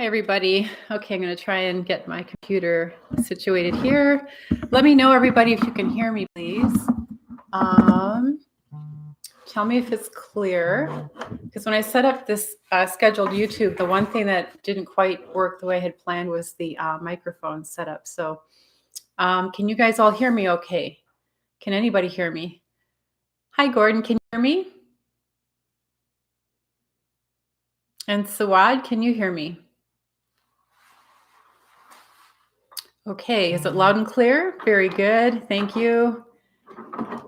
Hi, everybody. Okay, I'm going to try and get my computer situated here. Let me know, everybody, if you can hear me, please. Tell me if it's clear. Because when I set up this scheduled YouTube, the one thing that didn't quite work the way I had planned was the microphone setup. So can you guys all hear me okay? Can anybody hear me? Hi, Gordon. Can you hear me? And Sawad, can you hear me? Okay, is it loud and clear? Very good, thank you.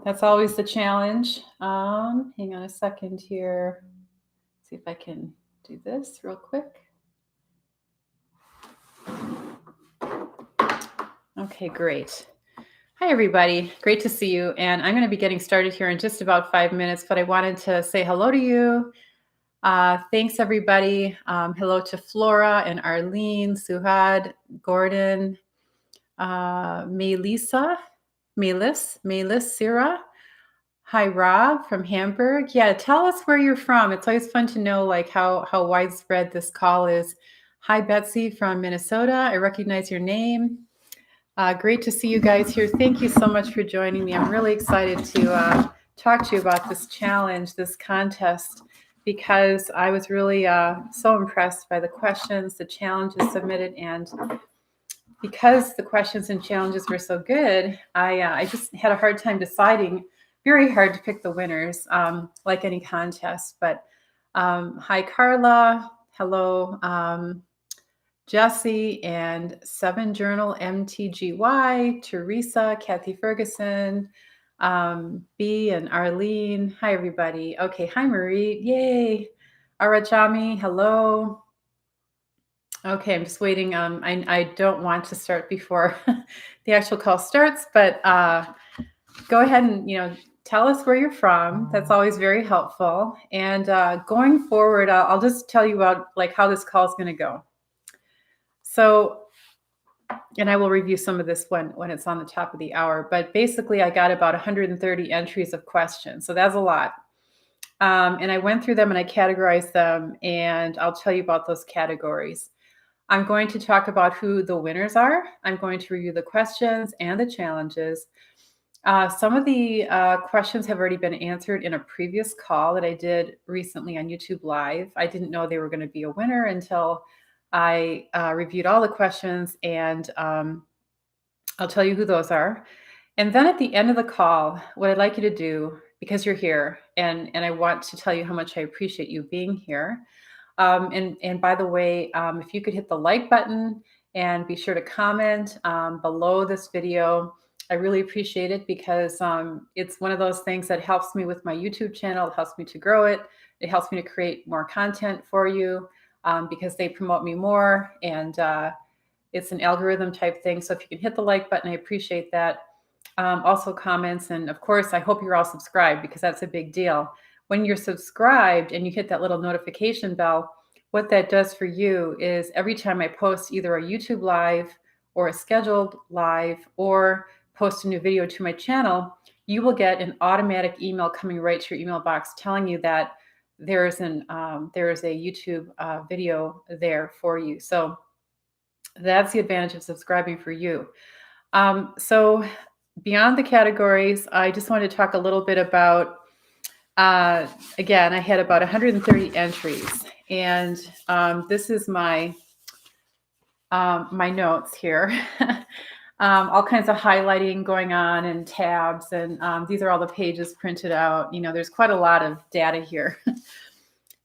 That's always the challenge. Hang on a second here. See if I can do this real quick. Okay, great. Hi, everybody. Great to see you. And I'm going to be getting started here in just about 5 minutes, but I wanted to say hello to you. Thanks, everybody. Hello to Flora and Arlene, Suhad, Gordon, Melis, Sira. Hi, Rob from Hamburg. Yeah, tell us where you're from. It's always fun to know like how widespread this call is. Hi, Betsy from Minnesota. I recognize your name. Great to see you guys here. Thank you so much for joining me. I'm really excited to talk to you about this challenge, this contest, because I was really so impressed by the questions, the challenges submitted, and because the questions and challenges were so good, I just had a hard time deciding. Very hard to pick the winners, like any contest. But hi, Carla. Hello, Jesse and 7 Journal MTGY, Teresa, Kathy Ferguson, B and Arlene. Hi, everybody. Okay, hi, Marie. Yay. Arachami, hello. Okay, I'm just waiting. I don't want to start before the actual call starts, but go ahead and, tell us where you're from. That's always very helpful. And going forward, I'll just tell you about like how this call is going to go. So, and I will review some of this when it's on the top of the hour. But basically, I got about 130 entries of questions. So that's a lot. And I went through them and I categorized them. And I'll tell you about those categories. I'm going to talk about who the winners are. I'm going to review the questions and the challenges. Some of the questions have already been answered in a previous call that I did recently on YouTube Live. I didn't know they were going to be a winner until I reviewed all the questions, and I'll tell you who those are. And then at the end of the call, what I'd like you to do, because you're here, and I want to tell you how much I appreciate you being here. And by the way, if you could hit the like button and be sure to comment below this video, I really appreciate it because it's one of those things that helps me with my YouTube channel. It helps me to grow it. It helps me to create more content for you because they promote me more, and it's an algorithm type thing. So if you can hit the like button, I appreciate that. Also comments, and of course, I hope you're all subscribed because that's a big deal. When you're subscribed and you hit that little notification bell, what that does for you is every time I post either a YouTube live or a scheduled live or post a new video to my channel, you will get an automatic email coming right to your email box telling you that there is a YouTube video there for you. So that's the advantage of subscribing for you. So beyond the categories, I just wanted to talk a little bit about, again, I had about 130 entries, and this is my notes here. All kinds of highlighting going on and tabs, and these are all the pages printed out. There's quite a lot of data here.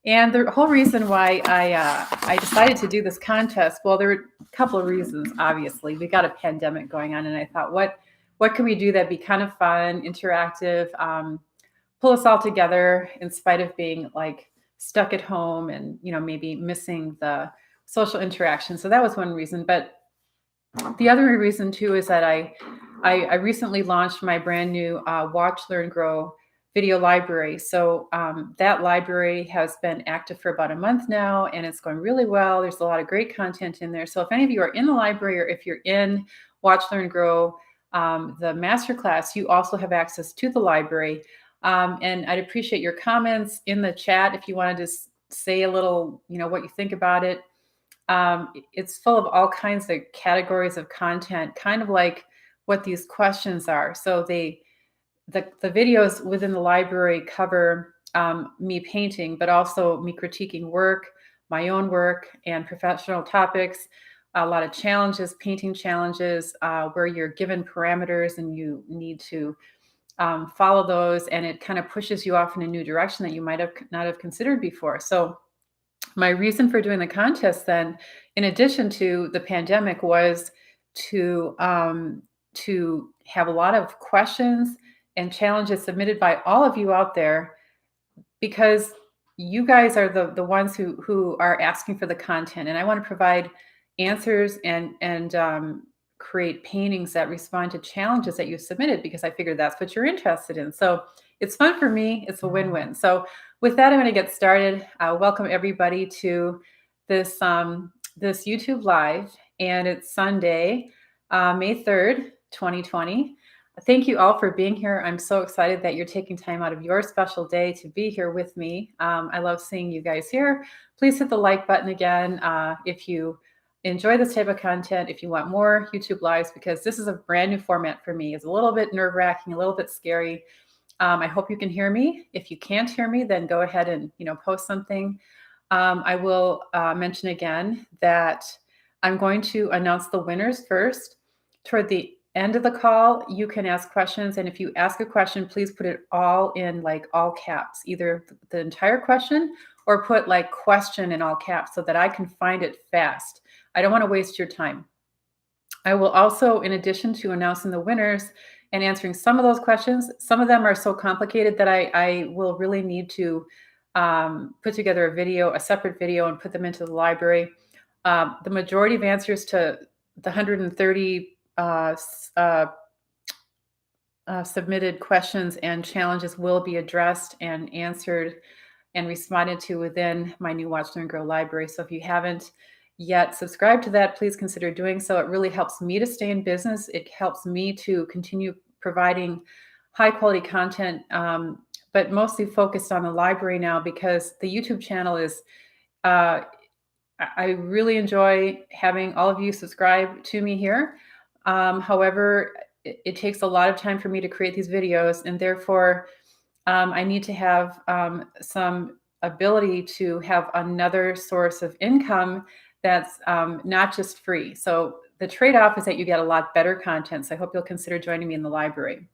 And the whole reason why I decided to do this contest, well, there were a couple of reasons, obviously. We got a pandemic going on, and I thought, what can we do that'd be kind of fun, interactive, pull us all together in spite of being like stuck at home and, maybe missing the social interaction. So that was one reason. But the other reason too is that I recently launched my brand new Watch, Learn, Grow video library. So that library has been active for about a month now, and it's going really well. There's a lot of great content in there. So if any of you are in the library, or if you're in Watch, Learn, Grow, the masterclass, you also have access to the library. And I'd appreciate your comments in the chat if you wanted to say a little, what you think about it. It's full of all kinds of categories of content, kind of like what these questions are. So the videos within the library cover me painting, but also me critiquing work, my own work, and professional topics. A lot of challenges, painting challenges, where you're given parameters and you need to follow those, and it kind of pushes you off in a new direction that you might have not have considered before. So my reason for doing the contest then, in addition to the pandemic, was to have a lot of questions and challenges submitted by all of you out there, because you guys are the ones who are asking for the content, and I want to provide answers and create paintings that respond to challenges that you submitted, because I figured that's what you're interested in. So it's fun for me. It's a win-win. So with that, I'm going to get started. Welcome everybody to this YouTube live, and it's Sunday, May 3rd, 2020. Thank you all for being here. I'm so excited that you're taking time out of your special day to be here with me. I love seeing you guys here. Please hit the like button again if you enjoy this type of content, if you want more YouTube lives, because this is a brand new format for me. It's a little bit nerve-wracking, a little bit scary. I hope you can hear me. If you can't hear me, then go ahead and post something. I will mention again that I'm going to announce the winners first. Toward the end of the call, you can ask questions, and if you ask a question, please put it all in like all caps, either the entire question or put like question in all caps so that I can find it fast. I don't want to waste your time. I will also, in addition to announcing the winners and answering some of those questions, some of them are so complicated that I will really need to put together a separate video, and put them into the library. The majority of answers to the 130 submitted questions and challenges will be addressed and answered and responded to within my new Watch, Learn, Grow library. So if you haven't yet subscribed to that, please consider doing so. It really helps me to stay in business. It helps me to continue providing high quality content, but mostly focused on the library now, because the YouTube channel is, I really enjoy having all of you subscribe to me here. However, it takes a lot of time for me to create these videos, and therefore I need to have some ability to have another source of income that's not just free. So the trade-off is that you get a lot better content. So I hope you'll consider joining me in the library.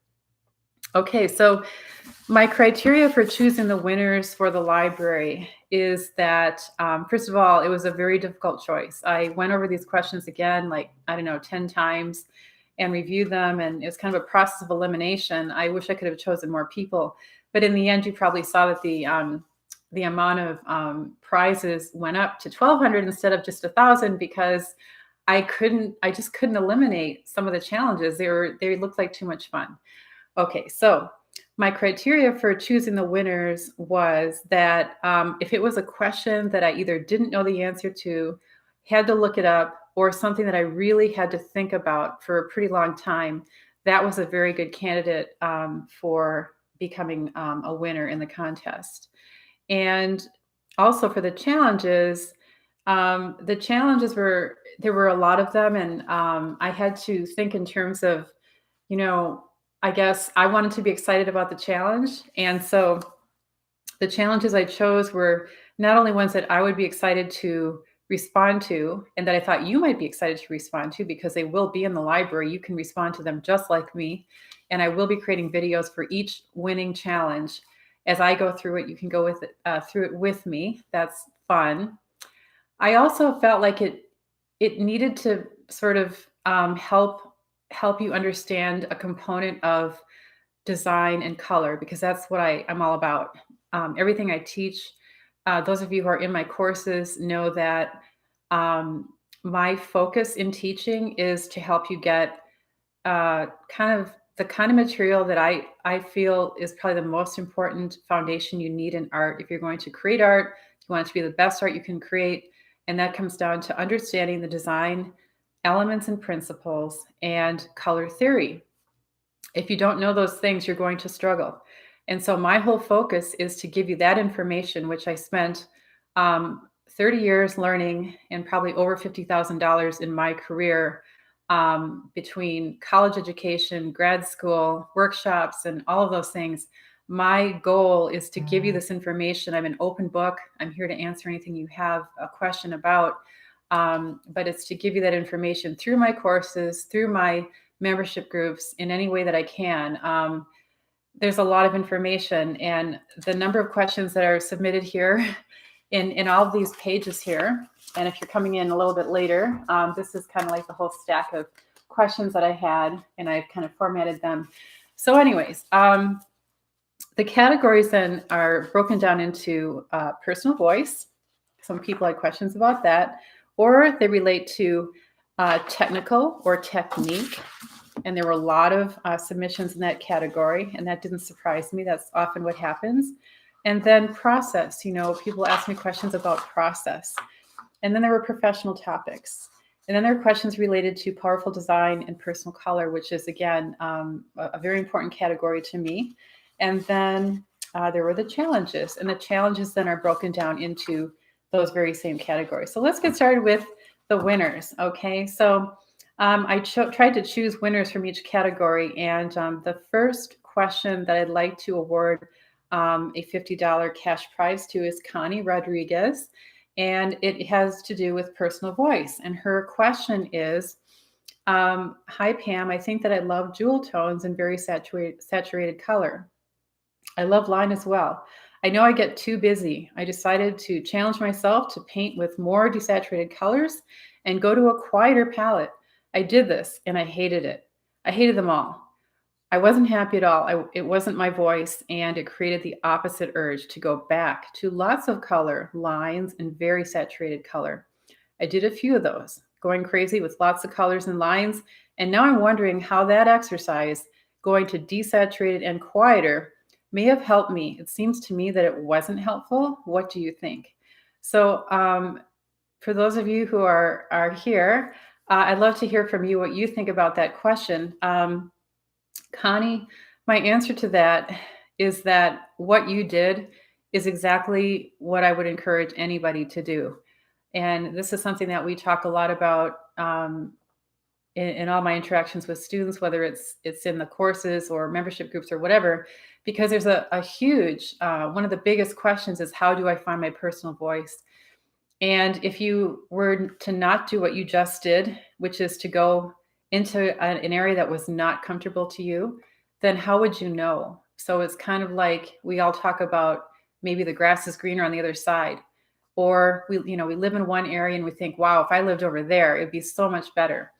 Okay, so my criteria for choosing the winners for the library is that, first of all, it was a very difficult choice. I went over these questions again, like, 10 times, and reviewed them, and it was kind of a process of elimination. I wish I could have chosen more people, but in the end, you probably saw that the amount of prizes went up to 1,200 instead of just 1,000, because I just couldn't eliminate some of the challenges. They looked like too much fun. Okay, so my criteria for choosing the winners was that if it was a question that I either didn't know the answer to, had to look it up, or something that I really had to think about for a pretty long time, that was a very good candidate for becoming a winner in the contest. And also for the challenges there were a lot of them, and I had to think in terms of, I guess I wanted to be excited about the challenge. And so the challenges I chose were not only ones that I would be excited to respond to, and that I thought you might be excited to respond to, because they will be in the library. You can respond to them just like me. And I will be creating videos for each winning challenge. As I go through it, you can go through it with me. That's fun. I also felt like it needed to sort of help you understand a component of design and color, because that's what I'm all about. Everything I teach, those of you who are in my courses know that my focus in teaching is to help you get kind of the kind of material that I feel is probably the most important foundation you need in art. If you're going to create art, you want it to be the best art you can create. And that comes down to understanding the design elements and principles and color theory. If you don't know those things, you're going to struggle. And so my whole focus is to give you that information, which I spent 30 years learning and probably over $50,000 in my career, between college education, grad school, workshops, and all of those things. My goal is to give you this information. I'm an open book. I'm here to answer anything you have a question about. But it's to give you that information through my courses, through my membership groups, in any way that I can. There's a lot of information, and the number of questions that are submitted here in all of these pages here. And if you're coming in a little bit later, this is kind of like the whole stack of questions that I had, and I've kind of formatted them. So anyways, the categories then are broken down into personal voice. Some people had questions about that, or they relate to technical or technique. And there were a lot of submissions in that category, and that didn't surprise me. That's often what happens. And then process, people ask me questions about process. And then there were professional topics. And then there are questions related to powerful design and personal color, which is, again, a very important category to me. And then there were the challenges. And the challenges then are broken down into those very same categories. So let's get started with the winners, okay? So I tried to choose winners from each category. And the first question that I'd like to award a $50 cash prize to is Connie Rodriguez. And it has to do with personal voice. And her question is, hi, Pam, I think that I love jewel tones and very saturated color. I love line as well. I know I get too busy. I decided to challenge myself to paint with more desaturated colors and go to a quieter palette. I did this and I hated it. I hated them all. I wasn't happy at all. It wasn't my voice, and it created the opposite urge to go back to lots of color, lines, and very saturated color. I did a few of those, going crazy with lots of colors and lines, and now I'm wondering how that exercise, going to desaturated and quieter, may have helped me. It seems to me that it wasn't helpful. What do you think? So for those of you who are here, I'd love to hear from you what you think about that question. Connie, my answer to that is that what you did is exactly what I would encourage anybody to do. And this is something that we talk a lot about in all my interactions with students, whether it's in the courses or membership groups or whatever, because there's a huge, one of the biggest questions is, how do I find my personal voice? And if you were to not do what you just did, which is to go into an area that was not comfortable to you, then how would you know? So it's kind of like we all talk about maybe the grass is greener on the other side, or we live in one area and we think, wow, if I lived over there, it'd be so much better.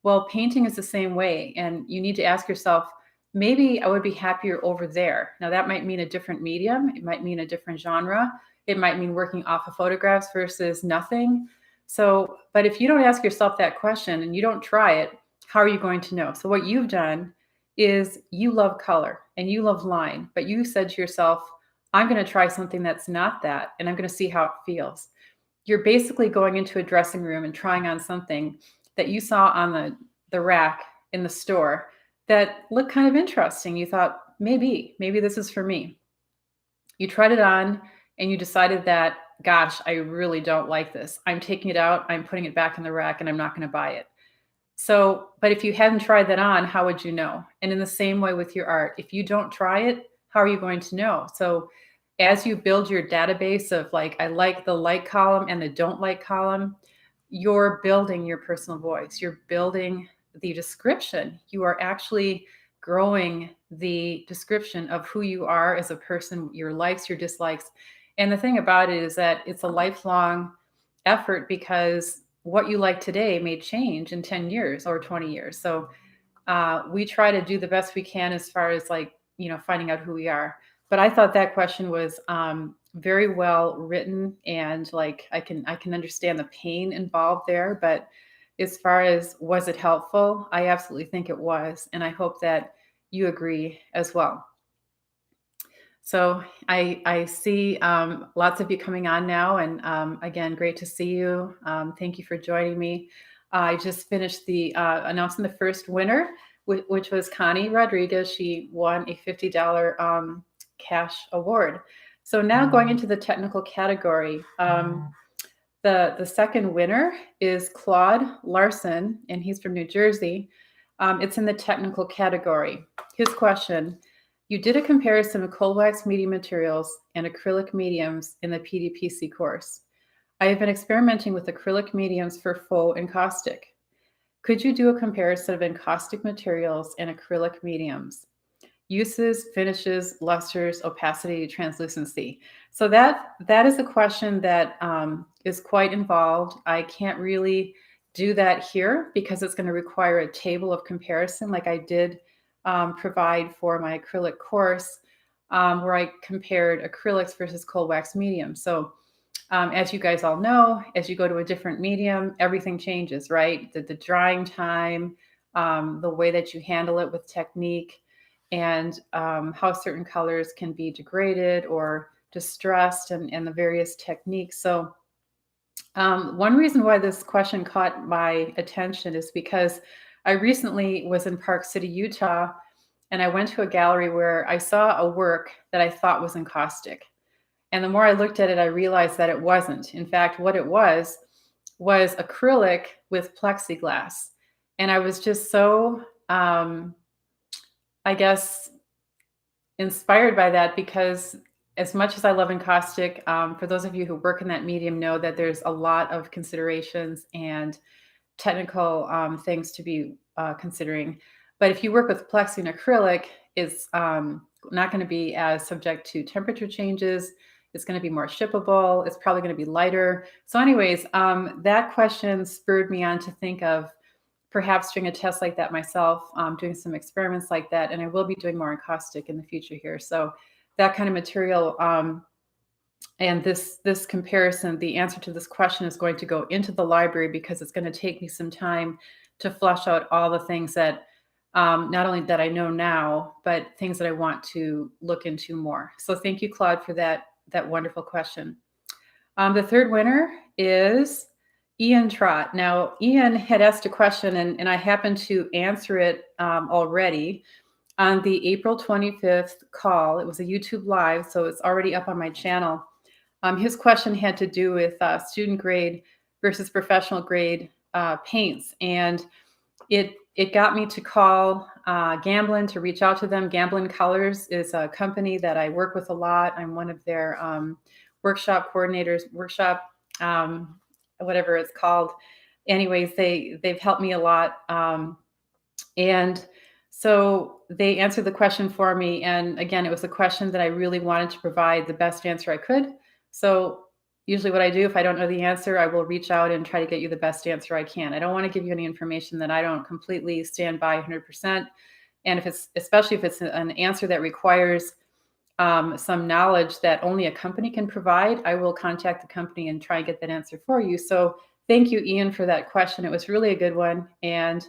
Well, painting is the same way, and you need to ask yourself, maybe I would be happier over there. Now that might mean a different medium, it might mean a different genre, it might mean working off of photographs versus nothing. So, but if you don't ask yourself that question and you don't try it, how are you going to know? So what you've done is you love color and you love line, but you said to yourself, I'm going to try something that's not that, and I'm going to see how it feels. You're basically going into a dressing room and trying on something that you saw on the rack in the store that looked kind of interesting. You thought, maybe this is for me. You tried it on and you decided that, gosh, I really don't like this. I'm taking it out, I'm putting it back in the rack, and I'm not going to buy it. So, but if you hadn't tried that on, how would you know? And in the same way with your art, if you don't try it, how are you going to know? So as you build your database of like, I like the like column and the don't like column, you're building your personal voice. You're building the description. You are actually growing the description of who you are as a person, your likes, your dislikes. And the thing about it is that it's a lifelong effort, because what you like today may change in 10 years or 20 years. So we try to do the best we can as far as finding out who we are. But I thought that question was very well written, and like I can understand the pain involved there. But as far as was it helpful, I absolutely think it was, and I hope that you agree as well. So I see lots of you coming on now, and again, great to see you. Thank you for joining me. I just finished announcing the first winner, which was Connie Rodriguez. She won a $50 cash award. So now going into the technical category, The second winner is Claude Larson, and he's from New Jersey. It's in the technical category. His question: you did a comparison of cold wax medium materials and acrylic mediums in the PDPC course. I have been experimenting with acrylic mediums for faux encaustic. Could you do a comparison of encaustic materials and acrylic mediums? Uses, finishes, lusters, opacity, translucency. So that is a question that is quite involved. I can't really do that here because it's going to require a table of comparison like I did provide for my acrylic course, where I compared acrylics versus cold wax medium. So as you guys all know, as you go to a different medium, everything changes, right? The drying time, the way that you handle it with technique, and how certain colors can be degraded or distressed, and the various techniques. So one reason why this question caught my attention is because I recently was in Park City, Utah, and I went to a gallery where I saw a work that I thought was encaustic. And the more I looked at it, I realized that it wasn't. In fact, what it was acrylic with plexiglass. And I was just so, I guess, inspired by that, because as much as I love encaustic, for those of you who work in that medium know that there's a lot of considerations and technical things to be considering. But if you work with plexi and acrylic, it's not going to be as subject to temperature changes. It's going to be more shippable. It's probably going to be lighter. So anyways, that question spurred me on to think of perhaps doing a test like that myself, doing some experiments like that. And I will be doing more encaustic in the future here. So that kind of material, and this comparison, the answer to this question is going to go into the library, because it's going to take me some time to flush out all the things that not only that I know now, but things that I want to look into more. So thank you, Claude, for that wonderful question. The third winner is Ian Trott. Now, Ian had asked a question, and I happened to answer it already on the April 25th call. It was a YouTube live, so it's already up on my channel. His question had to do with student grade versus professional grade paints, and it got me to call Gamblin, to reach out to them. Gamblin Colors is a company that I work with a lot. I'm one of their workshop coordinators, whatever it's called. Anyways, they've helped me a lot. And so they answered the question for me. And again, it was a question that I really wanted to provide the best answer I could. So usually what I do, if I don't know the answer, I will reach out and try to get you the best answer I can. I don't want to give you any information that I don't completely stand by 100%. And especially if it's an answer that requires some knowledge that only a company can provide, I will contact the company and try and get that answer for you. So thank you, Ian, for that question. It was really a good one. And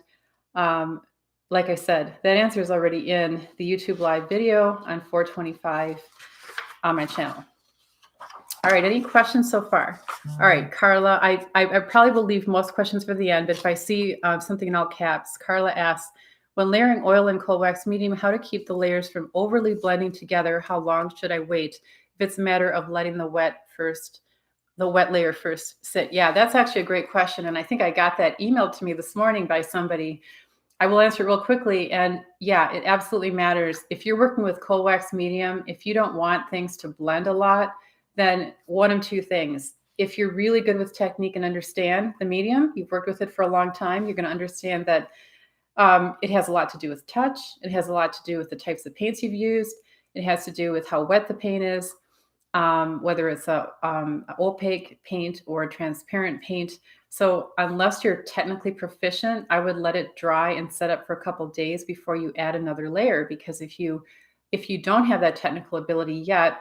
like I said, that answer is already in the YouTube live video on 425 on my channel. All right, any questions so far? All right, Carla, I probably will leave most questions for the end, but if I see something in all caps, Carla asks, when layering oil and cold wax medium, how to keep the layers from overly blending together? How long should I wait? If it's a matter of letting the wet layer first sit. Yeah, that's actually a great question. And I think I got that emailed to me this morning by somebody. I will answer it real quickly. And yeah, it absolutely matters. If you're working with cold wax medium, if you don't want things to blend a lot, then one of two things. If you're really good with technique and understand the medium, you've worked with it for a long time, you're going to understand that it has a lot to do with touch. It has a lot to do with the types of paints you've used. It has to do with how wet the paint is, whether it's a opaque paint or a transparent paint. So unless you're technically proficient, I would let it dry and set up for a couple of days before you add another layer. Because if you don't have that technical ability yet,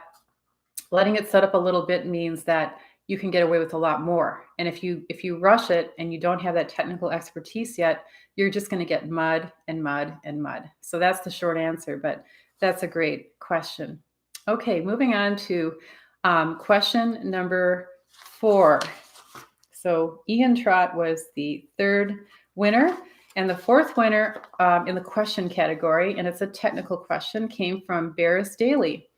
letting it set up a little bit means that you can get away with a lot more. And if you rush it and you don't have that technical expertise yet, you're just going to get mud and mud and mud. So that's the short answer, but that's a great question. Okay, moving on to question number 4. So Ian Trott was the third winner. And the fourth winner in the question category, and it's a technical question, came from Barris Daly.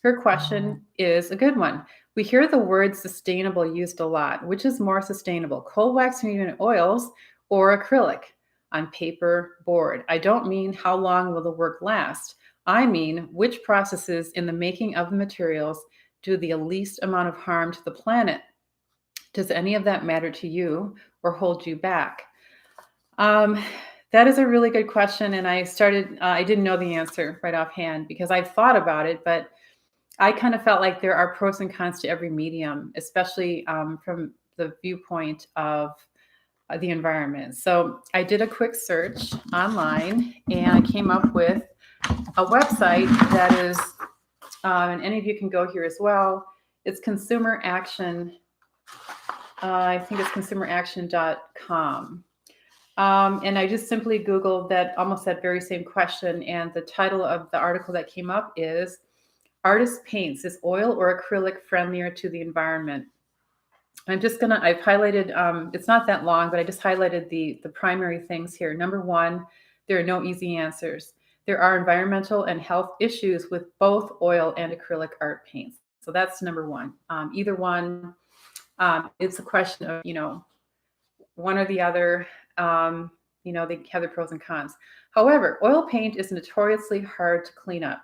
Her question is a good one. We hear the word sustainable used a lot. Which is more sustainable, cold wax medium oils or acrylic on paper, board? I don't mean how long will the work last. I mean which processes in the making of the materials do the least amount of harm to the planet. Does any of that matter to you or hold you back? Um, that is a really good question. And I didn't know the answer right offhand because I've thought about it, but I kind of felt like there are pros and cons to every medium, especially from the viewpoint of the environment. So I did a quick search online and I came up with a website that is, and any of you can go here as well. It's Consumer Action. I think it's consumeraction.com. And I just simply Googled that very same question. And the title of the article that came up is Artist Paints, is oil or acrylic friendlier to the environment? I've highlighted, it's not that long, but I just highlighted the primary things here. Number one, there are no easy answers. There are environmental and health issues with both oil and acrylic art paints. So that's number one. Either one, it's a question of, one or the other. They have their pros and cons. However, oil paint is notoriously hard to clean up.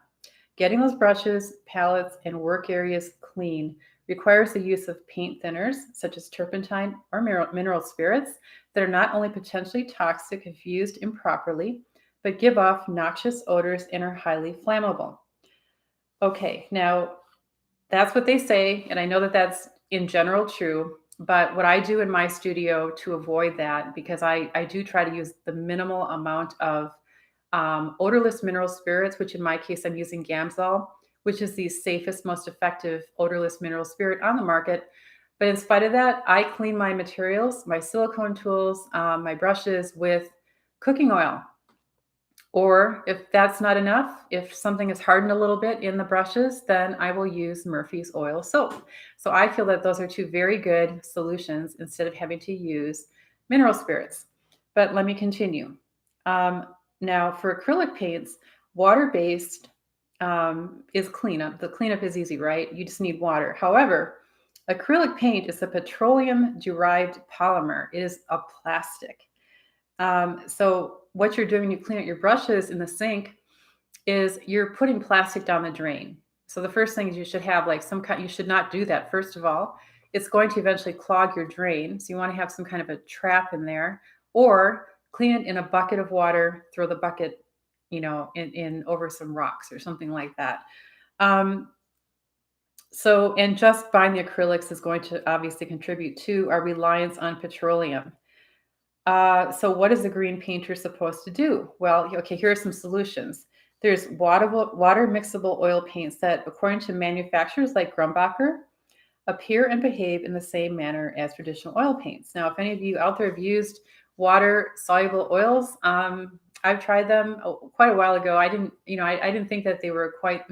Getting those brushes, palettes, and work areas clean requires the use of paint thinners, such as turpentine or mineral spirits, that are not only potentially toxic if used improperly, but give off noxious odors and are highly flammable. Okay, now that's what they say, and I know that that's in general true. But what I do in my studio to avoid that, because I do try to use the minimal amount of odorless mineral spirits, which in my case, I'm using Gamsol, which is the safest, most effective odorless mineral spirit on the market. But in spite of that, I clean my materials, my silicone tools, my brushes with cooking oil. Or if that's not enough, if something is hardened a little bit in the brushes, then I will use Murphy's oil soap. So I feel that those are two very good solutions instead of having to use mineral spirits. But let me continue. Now, for acrylic paints, water-based is cleanup. The cleanup is easy, right? You just need water. However, acrylic paint is a petroleum-derived polymer. It is a plastic. So what you're doing when you clean out your brushes in the sink is you're putting plastic down the drain. So the first thing is you should have you should not do that. First of all, it's going to eventually clog your drain. So you want to have some kind of a trap in there, or clean it in a bucket of water, throw the bucket, in over some rocks or something like that. And just buying the acrylics is going to obviously contribute to our reliance on petroleum. So what is a green painter supposed to do? Well, okay, here are some solutions. There's water mixable oil paints that, according to manufacturers like Grumbacher, appear and behave in the same manner as traditional oil paints. Now, if any of you out there have used water soluble oils, I've tried them quite a while ago. I didn't think that they were quite,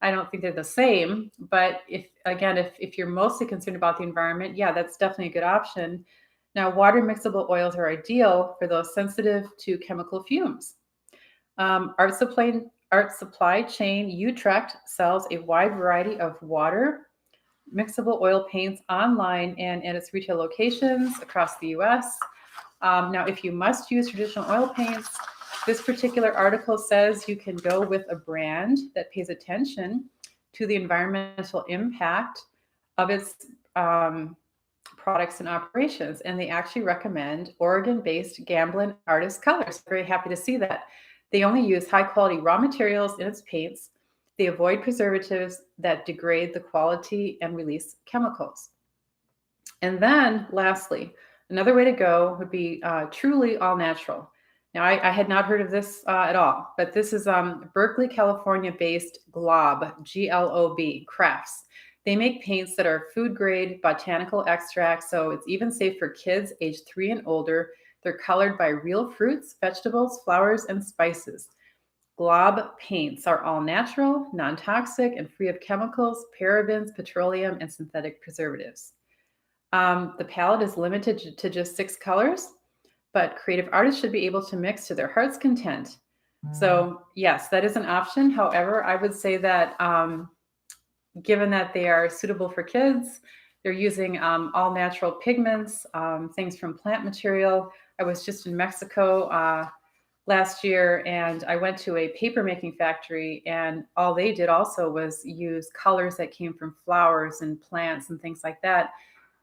I don't think they're the same, but if you're mostly concerned about the environment, yeah, that's definitely a good option. Now, water mixable oils are ideal for those sensitive to chemical fumes. Art supply chain Utrecht sells a wide variety of water mixable oil paints online and at its retail locations across the US. Now, if you must use traditional oil paints, this particular article says you can go with a brand that pays attention to the environmental impact of its products and operations. And they actually recommend Oregon-based Gamblin Artist Colors. Very happy to see that. They only use high-quality raw materials in its paints. They avoid preservatives that degrade the quality and release chemicals. And then lastly, another way to go would be truly all natural. Now, I had not heard of this at all, but this is Berkeley, California-based Glob, Glob, Crafts. They make paints that are food-grade botanical extracts, so it's even safe for kids aged 3 and older. They're colored by real fruits, vegetables, flowers, and spices. Glob paints are all natural, non-toxic, and free of chemicals, parabens, petroleum, and synthetic preservatives. The palette is limited to just 6 colors, but creative artists should be able to mix to their heart's content. So yes, that is an option. However, I would say that given that they are suitable for kids, they're using all natural pigments, things from plant material. I was just in Mexico last year, and I went to a paper making factory, and all they did also was use colors that came from flowers and plants and things like that.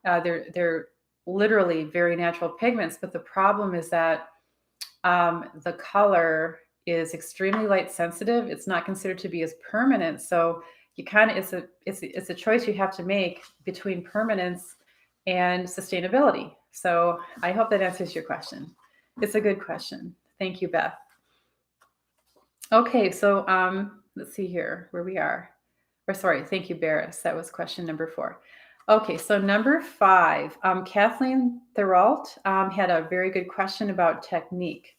They're literally very natural pigments, but the problem is that the color is extremely light sensitive. It's not considered to be as permanent, so you kind of it's a choice you have to make between permanence and sustainability. So I hope that answers your question. It's a good question. Thank you, Beth. Okay, so let's see here where we are. Or sorry, thank you, Barris. That was question number 4. Okay, so number 5, Kathleen Therault had a very good question about technique.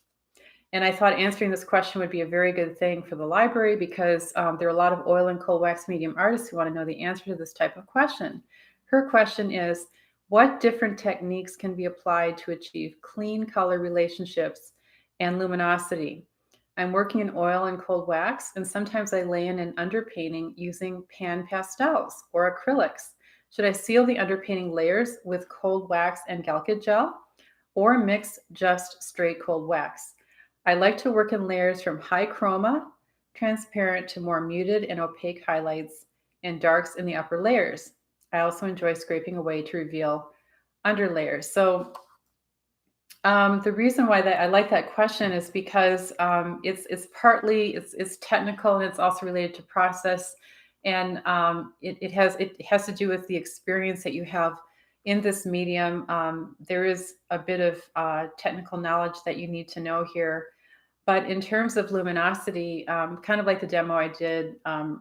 And I thought answering this question would be a very good thing for the library because there are a lot of oil and cold wax medium artists who want to know the answer to this type of question. Her question is, what different techniques can be applied to achieve clean color relationships and luminosity? I'm working in oil and cold wax, and sometimes I lay in an underpainting using pan pastels or acrylics. Should I seal the underpainting layers with cold wax and Galkyd gel or mix just straight cold wax? I like to work in layers from high chroma, transparent to more muted and opaque highlights and darks in the upper layers. I also enjoy scraping away to reveal under layers. So the reason why that I like that question is because it's partly it's technical and it's also related to process, and it has to do with the experience that you have in this medium. There is a bit of technical knowledge that you need to know here, but in terms of luminosity, kind of like the demo I did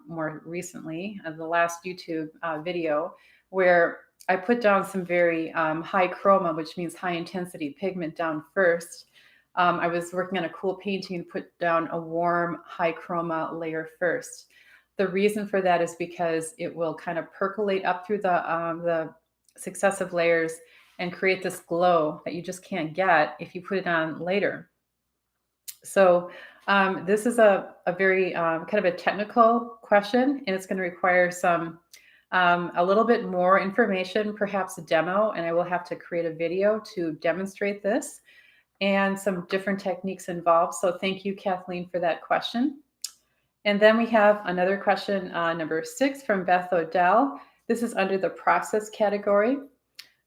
more recently, the last YouTube video, where I put down some very high chroma, which means high intensity pigment down first. I was working on a cool painting and put down a warm high chroma layer first. The reason for that is because it will kind of percolate up through the successive layers and create this glow that you just can't get if you put it on later. So this is a very kind of a technical question, and it's going to require some a little bit more information, perhaps a demo, and I will have to create a video to demonstrate this and some different techniques involved. So thank you, Kathleen, for that question. And then we have another question, number 6 from Beth Odell. This is under the process category.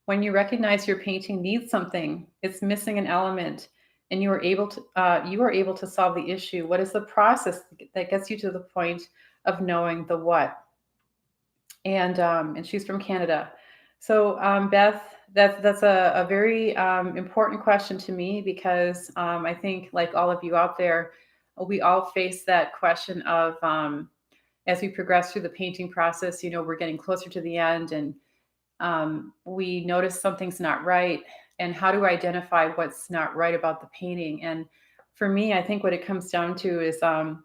When you recognize your painting needs something, it's missing an element, and you are able to solve the issue. What is the process that gets you to the point of knowing the what? And she's from Canada. So Beth, that's a very important question to me because I think, like all of you out there, we all face that question of as we progress through the painting process, we're getting closer to the end, and we notice something's not right. And how do I identify what's not right about the painting? And for me, I think what it comes down to is all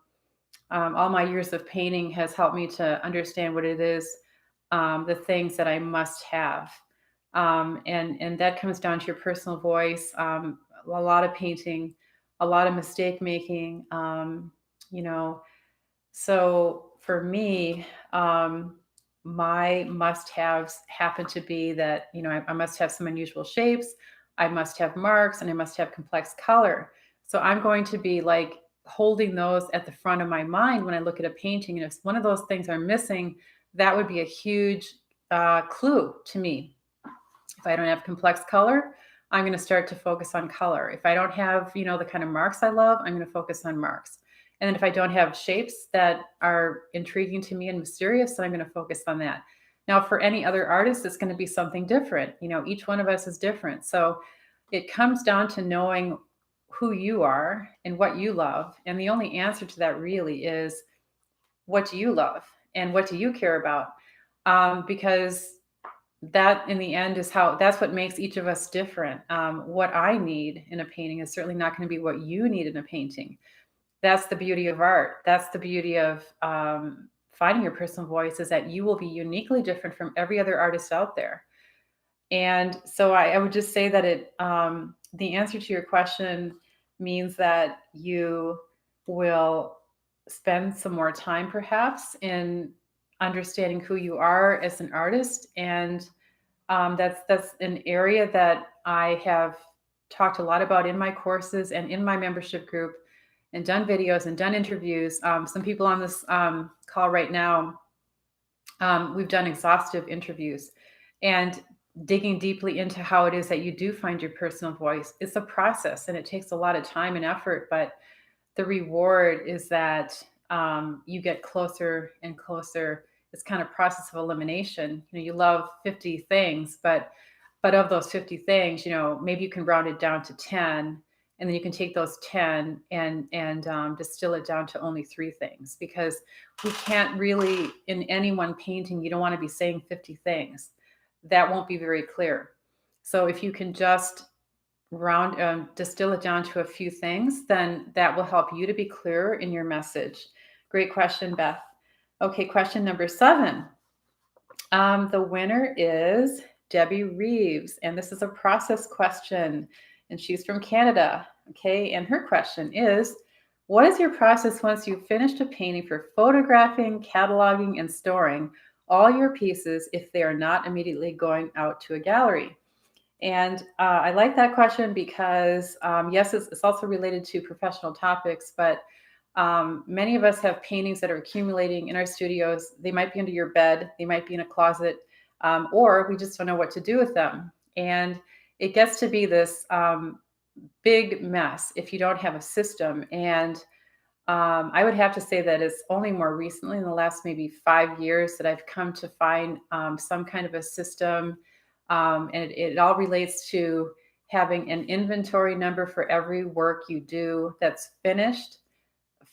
my years of painting has helped me to understand what it is, the things that I must have. And that comes down to your personal voice, a lot of painting, a lot of mistake making, So for me, my must-haves happen to be that, I must have some unusual shapes, I must have marks, and I must have complex color. So I'm going to be like holding those at the front of my mind when I look at a painting. And if one of those things are missing, that would be a huge clue to me. If I don't have complex color, I'm going to start to focus on color. If I don't have, the kind of marks I love, I'm going to focus on marks. And then if I don't have shapes that are intriguing to me and mysterious, then I'm going to focus on that. Now, for any other artist, it's going to be something different. Each one of us is different. So it comes down to knowing who you are and what you love. And the only answer to that really is, what do you love and what do you care about? Because that in the end that's what makes each of us different. What I need in a painting is certainly not going to be what you need in a painting. That's the beauty of art. That's the beauty of finding your personal voice, is that you will be uniquely different from every other artist out there. And so I would just say that the answer to your question means that you will spend some more time perhaps in understanding who you are as an artist. And that's an area that I have talked a lot about in my courses and in my membership group, and done videos and done interviews. Some people on this call right now, we've done exhaustive interviews and digging deeply into how it is that you do find your personal voice. It's a process and it takes a lot of time and effort, but the reward is that you get closer and closer. It's kind of process of elimination. You love 50 things, but of those 50 things, maybe you can round it down to 10, and then you can take those 10 and distill it down to only 3 things, because we can't really, in any one painting, you don't want to be saying 50 things. That won't be very clear. So if you can just distill it down to a few things, then that will help you to be clearer in your message. Great question, Beth. Okay, question number 7. The winner is Debbie Reeves, and this is a process question, and she's from Canada. Okay, and her question is, what is your process once you've finished a painting for photographing, cataloging, and storing all your pieces if they are not immediately going out to a gallery? And I like that question because, yes, it's also related to professional topics, but many of us have paintings that are accumulating in our studios. They might be under your bed, they might be in a closet, or we just don't know what to do with them. And it gets to be this big mess if you don't have a system. And I would have to say that it's only more recently, in the last maybe 5 years, that I've come to find some kind of a system. And it all relates to having an inventory number for every work you do that's finished,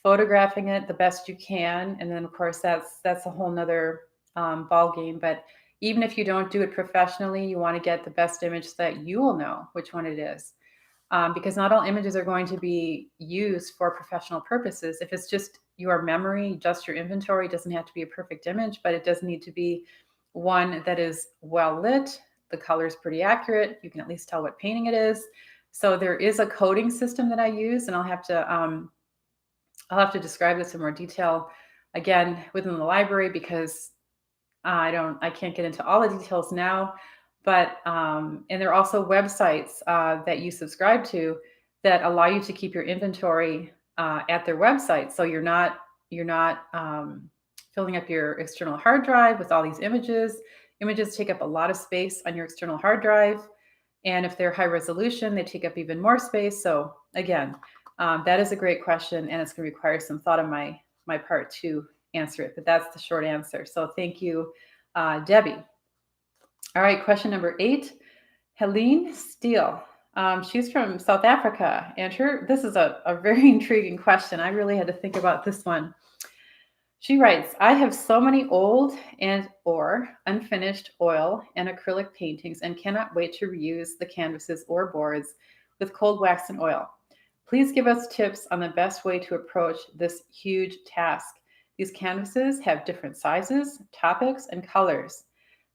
photographing it the best you can, and then of course that's a whole nother ball game. But even if you don't do it professionally, you want to get the best image so that you will know which one it is, because not all images are going to be used for professional purposes. If it's just your memory, just your inventory, it doesn't have to be a perfect image, but it does need to be one that is well lit. The color is pretty accurate. You can at least tell what painting it is. So there is a coding system that I use, and I'll have to describe this in more detail again within the library, because I can't get into all the details now. But and there are also websites that you subscribe to that allow you to keep your inventory at their website, so you're not filling up your external hard drive with all these images. Images take up a lot of space on your external hard drive, and if they're high resolution, they take up even more space. So again, that is a great question, and it's going to require some thought on my part to answer it. But that's the short answer. So thank you, Debbie. All right, question number 8, Helene Steele. She's from South Africa, and this is a very intriguing question. I really had to think about this one. She writes, I have so many old and or unfinished oil and acrylic paintings and cannot wait to reuse the canvases or boards with cold wax and oil. Please give us tips on the best way to approach this huge task. These canvases have different sizes, topics, and colors.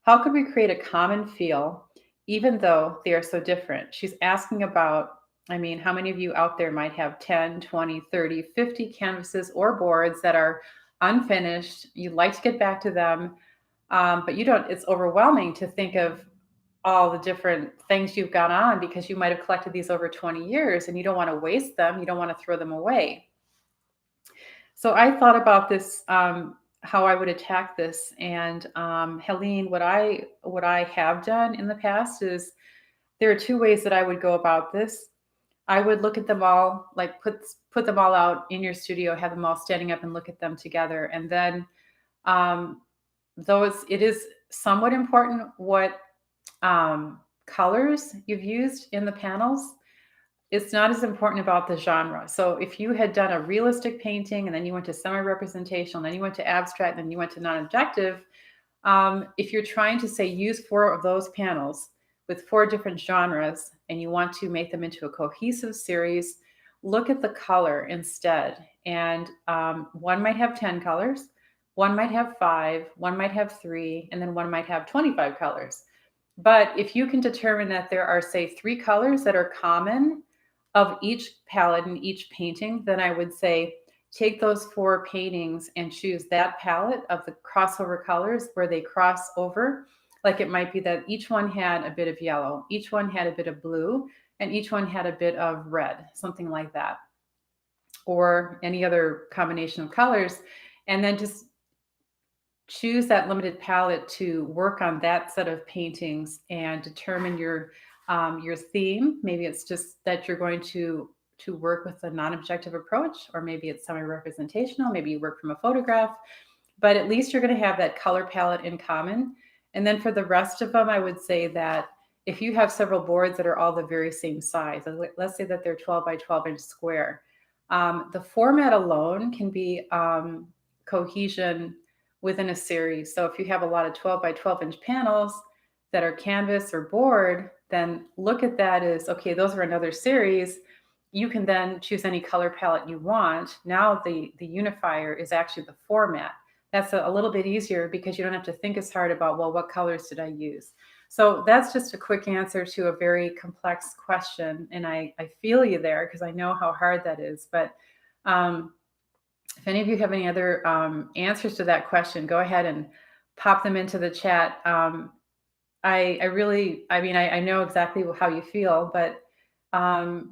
How could we create a common feel even though they are so different? She's asking about, how many of you out there might have 10, 20, 30, 50 canvases or boards that are unfinished? You'd like to get back to them, but you don't. It's overwhelming to think of all the different things you've got on, because you might have collected these over 20 years and you don't want to waste them. You don't want to throw them away. So I thought about this, how I would attack this. And Helene, what I have done in the past is, there are 2 ways that I would go about this. I would look at them all, like put them all out in your studio, have them all standing up and look at them together. And then it is somewhat important what colors you've used in the panels. It's not as important about the genre. So if you had done a realistic painting and then you went to semi-representational, then you went to abstract, and then you went to non-objective, if you're trying to say use 4 of those panels with 4 different genres and you want to make them into a cohesive series, look at the color instead. And one might have 10 colors, one might have 5, one might have 3, and then one might have 25 colors. But if you can determine that there are, say, 3 colors that are common of each palette and each painting, then I would say take those 4 paintings and choose that palette of the crossover colors where they cross over. Like it might be that each one had a bit of yellow, each one had a bit of blue, and each one had a bit of red, something like that, or any other combination of colors. And then just choose that limited palette to work on that set of paintings and determine your theme. Maybe it's just that you're going to work with a non-objective approach, or maybe it's semi-representational. Maybe you work from a photograph, but at least you're going to have that color palette in common. And then for the rest of them, I would say that if you have several boards that are all the very same size, let's say that they're 12 by 12 inch square, the format alone can be cohesion within a series. So if you have a lot of 12 by 12 inch panels that are canvas or board, then look at that as, okay, those are another series. You can then choose any color palette you want. Now the unifier is actually the format. That's a little bit easier because you don't have to think as hard about, well, what colors did I use? So that's just a quick answer to a very complex question. And I feel you there because I know how hard that is. But if any of you have any other answers to that question, go ahead and pop them into the chat. I know exactly how you feel, but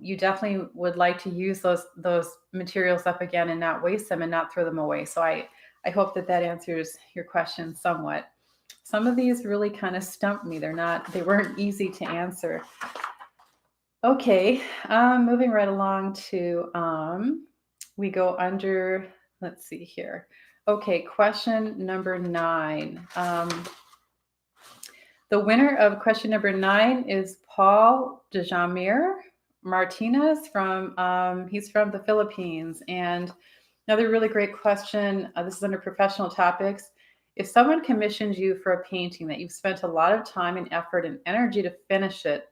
you definitely would like to use those materials up again and not waste them and not throw them away. So I hope that answers your question somewhat. Some of these really kind of stumped me. They weren't easy to answer. Okay, moving right along to, we go under, let's see here. Okay, question number 9. The winner of question number 9 is Paul Dejamir Martinez he's from the Philippines. And another really great question. This is under professional topics. If someone commissions you for a painting that you've spent a lot of time and effort and energy to finish it,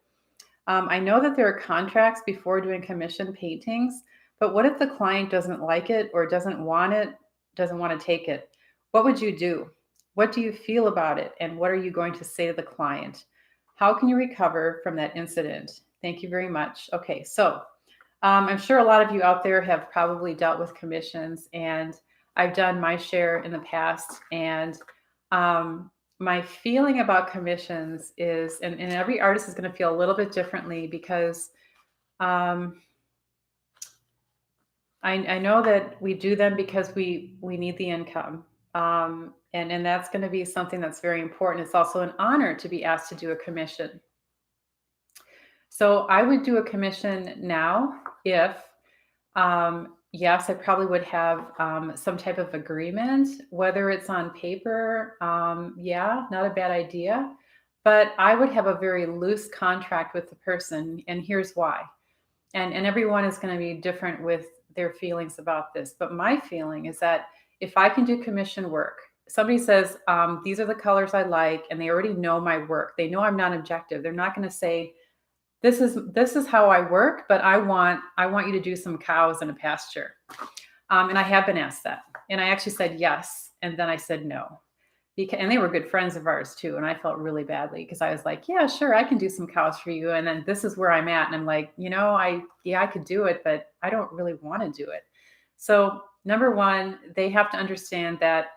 I know that there are contracts before doing commission paintings, but what if the client doesn't like it or doesn't want to take it? What would you do? What do you feel about it? And what are you going to say to the client? How can you recover from that incident? Thank you very much. Okay, so I'm sure a lot of you out there have probably dealt with commissions, and I've done my share in the past. And my feeling about commissions is, and every artist is going to feel a little bit differently because I know that we do them because we need the income. And that's going to be something that's very important. It's also an honor to be asked to do a commission. So I would do a commission now if, yes, I probably would have some type of agreement, whether it's on paper. Yeah, not a bad idea. But I would have a very loose contract with the person. And here's why. And everyone is going to be different with their feelings about this. But my feeling is that if I can do commission work, somebody says, these are the colors I like, and they already know my work. They know I'm not objective. They're not going to say, this is how I work, but I want you to do some cows in a pasture. And I have been asked that. And I actually said yes. And then I said no. And they were good friends of ours too. And I felt really badly because I was like, yeah, sure, I can do some cows for you. And then this is where I'm at. And I'm like, I could do it, but I don't really want to do it. So number one, they have to understand that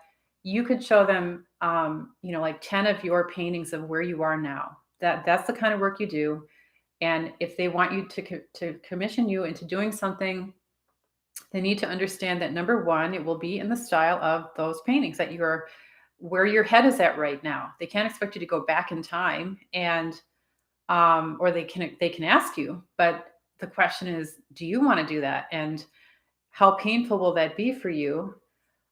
you could show them, like 10 of your paintings of where you are now. That's the kind of work you do. And if they want you to commission you into doing something, they need to understand that number one, it will be in the style of those paintings that where your head is at right now. They can't expect you to go back in time and, or they can ask you, but the question is, do you want to do that? And how painful will that be for you?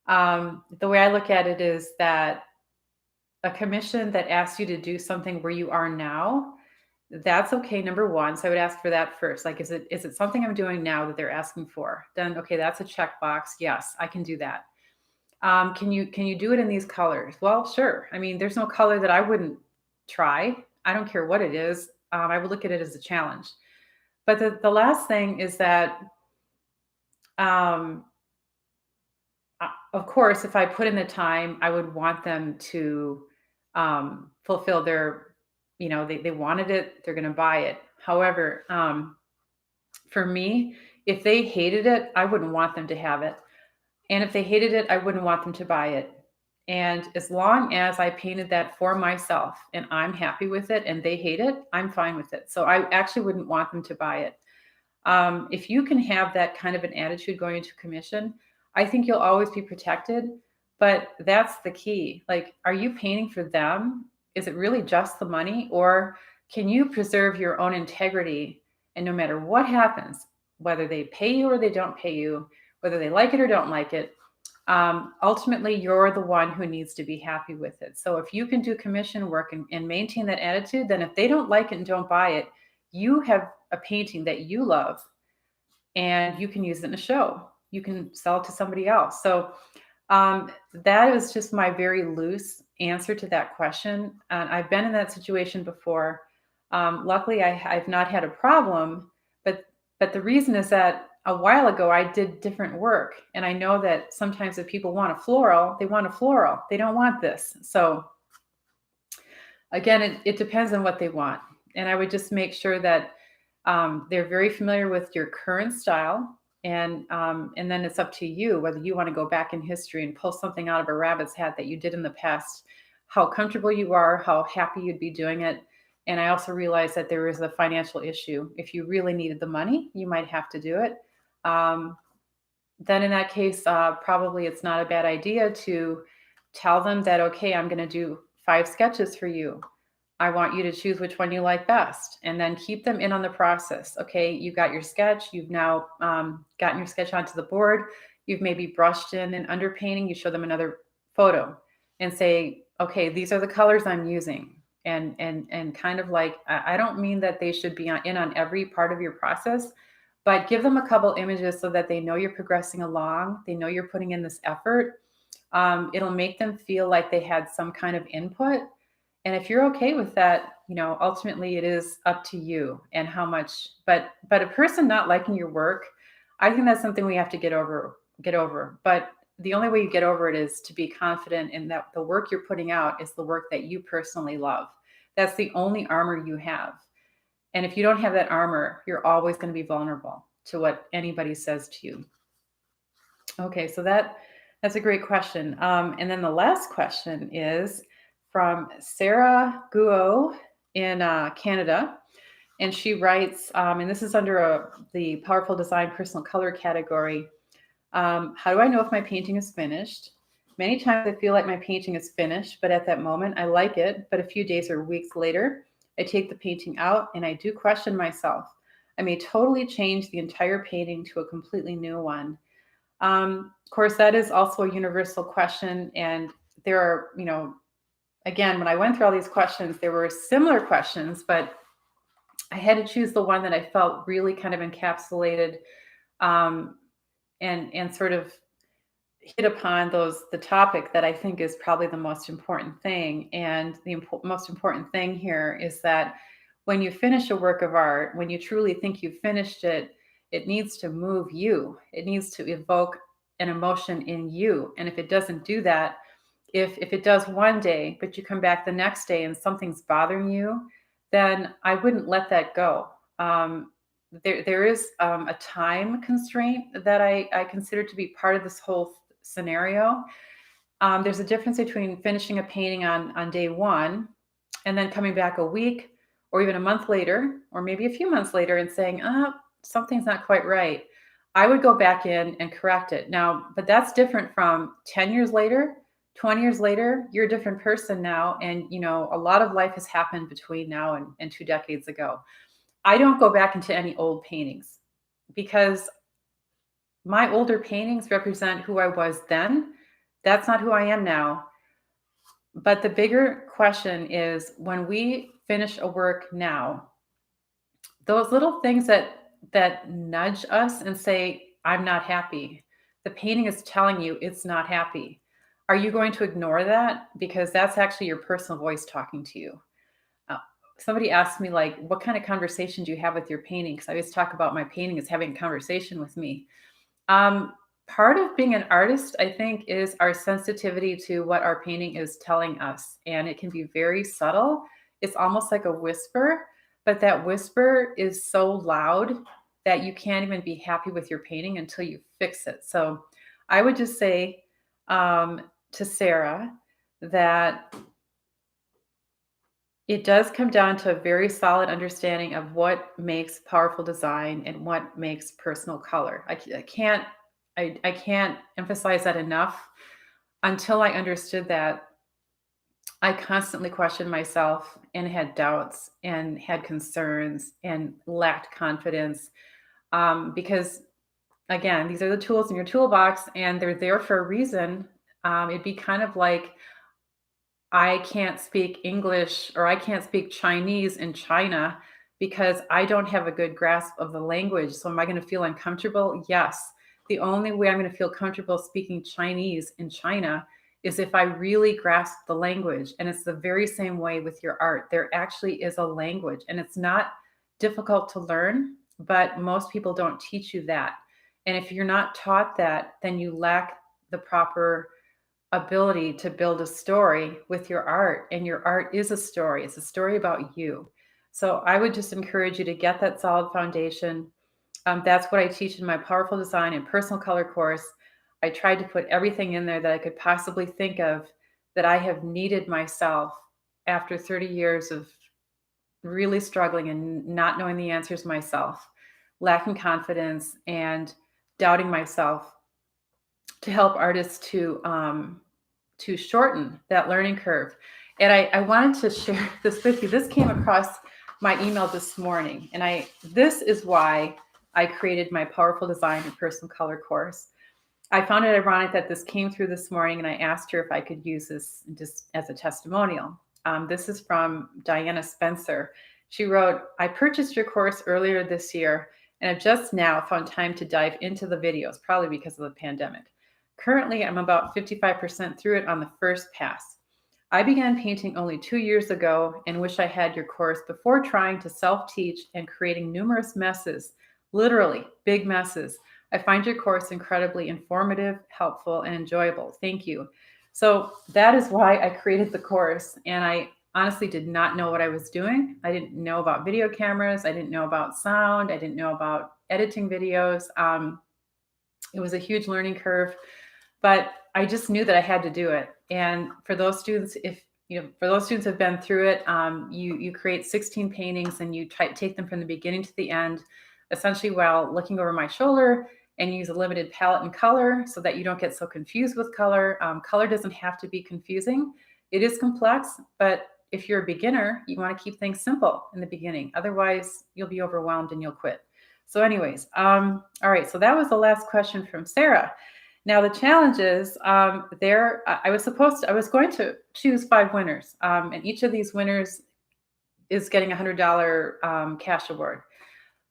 The way I look at it is that a commission that asks you to do something where you are now, that's okay. Number one. So I would ask for that first. Like, is it something I'm doing now that they're asking for? Then, okay, that's a checkbox. Yes, I can do that. Can you do it in these colors? Well, sure. I mean, there's no color that I wouldn't try. I don't care what it is. I would look at it as a challenge. But the last thing is that, of course, if I put in the time, I would want them to fulfill their, they wanted it, they're going to buy it. However, for me, if they hated it, I wouldn't want them to have it. And if they hated it, I wouldn't want them to buy it. And as long as I painted that for myself and I'm happy with it and they hate it, I'm fine with it. So I actually wouldn't want them to buy it. If you can have that kind of an attitude going into commission, I think you'll always be protected. But that's the key. Like, are you painting for them? Is it really just the money? Or can you preserve your own integrity? And no matter what happens, whether they pay you or they don't pay you, whether they like it or don't like it, ultimately you're the one who needs to be happy with it. So if you can do commission work and maintain that attitude, then if they don't like it and don't buy it, you have a painting that you love and you can use it in a show. You can sell it to somebody else. So that is just my very loose answer to that question. And I've been in that situation before. Luckily, I've not had a problem, but the reason is that a while ago I did different work, and I know that sometimes if people want a floral, they want a floral. They don't want this. So again, it depends on what they want, and I would just make sure that they're very familiar with your current style, and then it's up to you whether you want to go back in history and pull something out of a rabbit's hat that you did in the past, how comfortable you are, how happy you'd be doing it. And I also realized that there is a financial issue. If you really needed the money, you might have to do it. Um, then in that case, probably it's not a bad idea to tell them that, okay, I'm going to do 5 sketches for you. I want you to choose which one you like best, and then keep them in on the process. Okay, you got your sketch. You've now gotten your sketch onto the board. You've maybe brushed in and underpainting. You show them another photo and say, okay, these are the colors I'm using. And kind of like, I don't mean that they should be in on every part of your process, but give them a couple images so that they know you're progressing along. They know you're putting in this effort. It'll make them feel like they had some kind of input. And if you're okay with that, ultimately it is up to you and how much. But a person not liking your work, I think that's something we have to get over. But the only way you get over it is to be confident in that the work you're putting out is the work that you personally love. That's the only armor you have. And if you don't have that armor, you're always going to be vulnerable to what anybody says to you. Okay, so that's a great question. And then the last question is from Sarah Guo in Canada. And she writes, and this is under the Powerful Design Personal Color category. How do I know if my painting is finished? Many times I feel like my painting is finished, but at that moment I like it. But a few days or weeks later, I take the painting out and I do question myself. I may totally change the entire painting to a completely new one. Of course, that is also a universal question. And there are, again, when I went through all these questions, there were similar questions, but I had to choose the one that I felt really kind of encapsulated and sort of hit upon the topic that I think is probably the most important thing. And the most important thing here is that when you finish a work of art, when you truly think you've finished it, it needs to move you. It needs to evoke an emotion in you. And if it doesn't do that, if it does one day, but you come back the next day and something's bothering you, then I wouldn't let that go. There is a time constraint that I consider to be part of this whole scenario. There's a difference between finishing a painting on day one and then coming back a week or even a month later, or maybe a few months later and saying, something's not quite right. I would go back in and correct it. Now, but that's different from 10 years later, 20 years later, you're a different person now. And, a lot of life has happened between now and 2 decades ago. I don't go back into any old paintings because my older paintings represent who I was then. That's not who I am now. But the bigger question is when we finish a work now, those little things that nudge us and say, I'm not happy. The painting is telling you it's not happy. Are you going to ignore that? Because that's actually your personal voice talking to you. Somebody asked me, like, what kind of conversation do you have with your painting? Because I always talk about my painting as having a conversation with me. Part of being an artist, I think, is our sensitivity to what our painting is telling us. And it can be very subtle. It's almost like a whisper, but that whisper is so loud that you can't even be happy with your painting until you fix it. So I would just say to Sarah that it does come down to a very solid understanding of what makes powerful design and what makes personal color. I can't emphasize that enough. Until I understood that, I constantly questioned myself and had doubts and had concerns and lacked confidence, because again, these are the tools in your toolbox and they're there for a reason. It'd be kind of like I can't speak English or I can't speak Chinese in China because I don't have a good grasp of the language. So, am I going to feel uncomfortable? Yes. The only way I'm going to feel comfortable speaking Chinese in China is if I really grasp the language. And it's the very same way with your art. There actually is a language, and it's not difficult to learn, but most people don't teach you that. And if you're not taught that, then you lack the proper ability to build a story with your art, and your art is a story. It's a story about you. So I would just encourage you to get that solid foundation. That's what I teach in my powerful design and personal color course. I tried to put everything in there that I could possibly think of that I have needed myself after 30 years of really struggling and not knowing the answers myself, lacking confidence and doubting myself, to help artists to shorten that learning curve. And I wanted to share this with you. This came across my email this morning, and this is why I created my powerful design and personal color course. I found it ironic that this came through this morning, and I asked her if I could use this just as a testimonial. This is from Diana Spencer. She wrote, I purchased your course earlier this year and have just now found time to dive into the videos, probably because of the pandemic. Currently, I'm about 55% through it on the first pass. I began painting only 2 years ago and wish I had your course before trying to self-teach and creating numerous messes, literally big messes. I find your course incredibly informative, helpful, and enjoyable. Thank you. So that is why I created the course. And I honestly did not know what I was doing. I didn't know about video cameras. I didn't know about sound. I didn't know about editing videos. It was a huge learning curve, but I just knew that I had to do it. And for those students, for those students who have been through it, you create 16 paintings and you take them from the beginning to the end, essentially while looking over my shoulder, and use a limited palette and color so that you don't get so confused with color. Color doesn't have to be confusing. It is complex, but if you're a beginner, you want to keep things simple in the beginning. Otherwise, you'll be overwhelmed and you'll quit. So anyways, all right, so that was the last question from Sarah. Now the challenge is I was going to choose 5 winners, and each of these winners is getting a $100 cash award.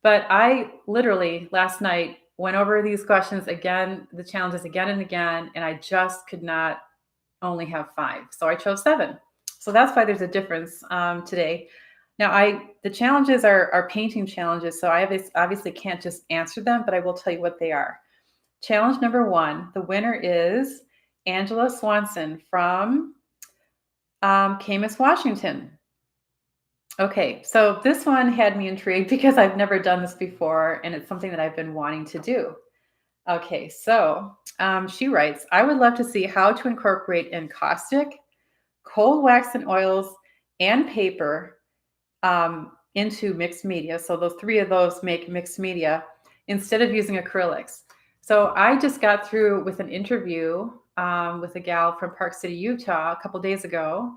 But I literally last night went over these questions again, the challenges again and again, and I just could not only have 5. So I chose 7. So that's why there's a difference today. Now the challenges are painting challenges, so I obviously can't just answer them, but I will tell you what they are. Challenge number 1, the winner is Angela Swanson from Camas, Washington. Okay, so this one had me intrigued because I've never done this before, and it's something that I've been wanting to do. Okay, so she writes, I would love to see how to incorporate encaustic, cold wax and oils, and paper into mixed media. So those 3 of those make mixed media instead of using acrylics. So I just got through with an interview with a gal from Park City, Utah a couple days ago.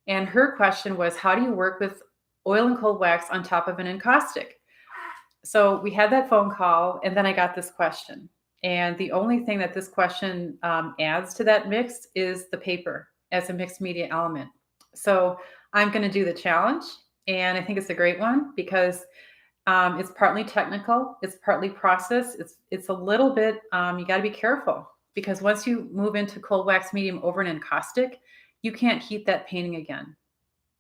And her question was, how do you work with oil and cold wax on top of an encaustic? So we had that phone call, and then I got this question. And the only thing that this question adds to that mix is the paper as a mixed media element. So I'm going to do the challenge, and I think it's a great one because it's partly technical, it's partly process. It's a little bit, you got to be careful because once you move into cold wax medium over an encaustic, you can't heat that painting again.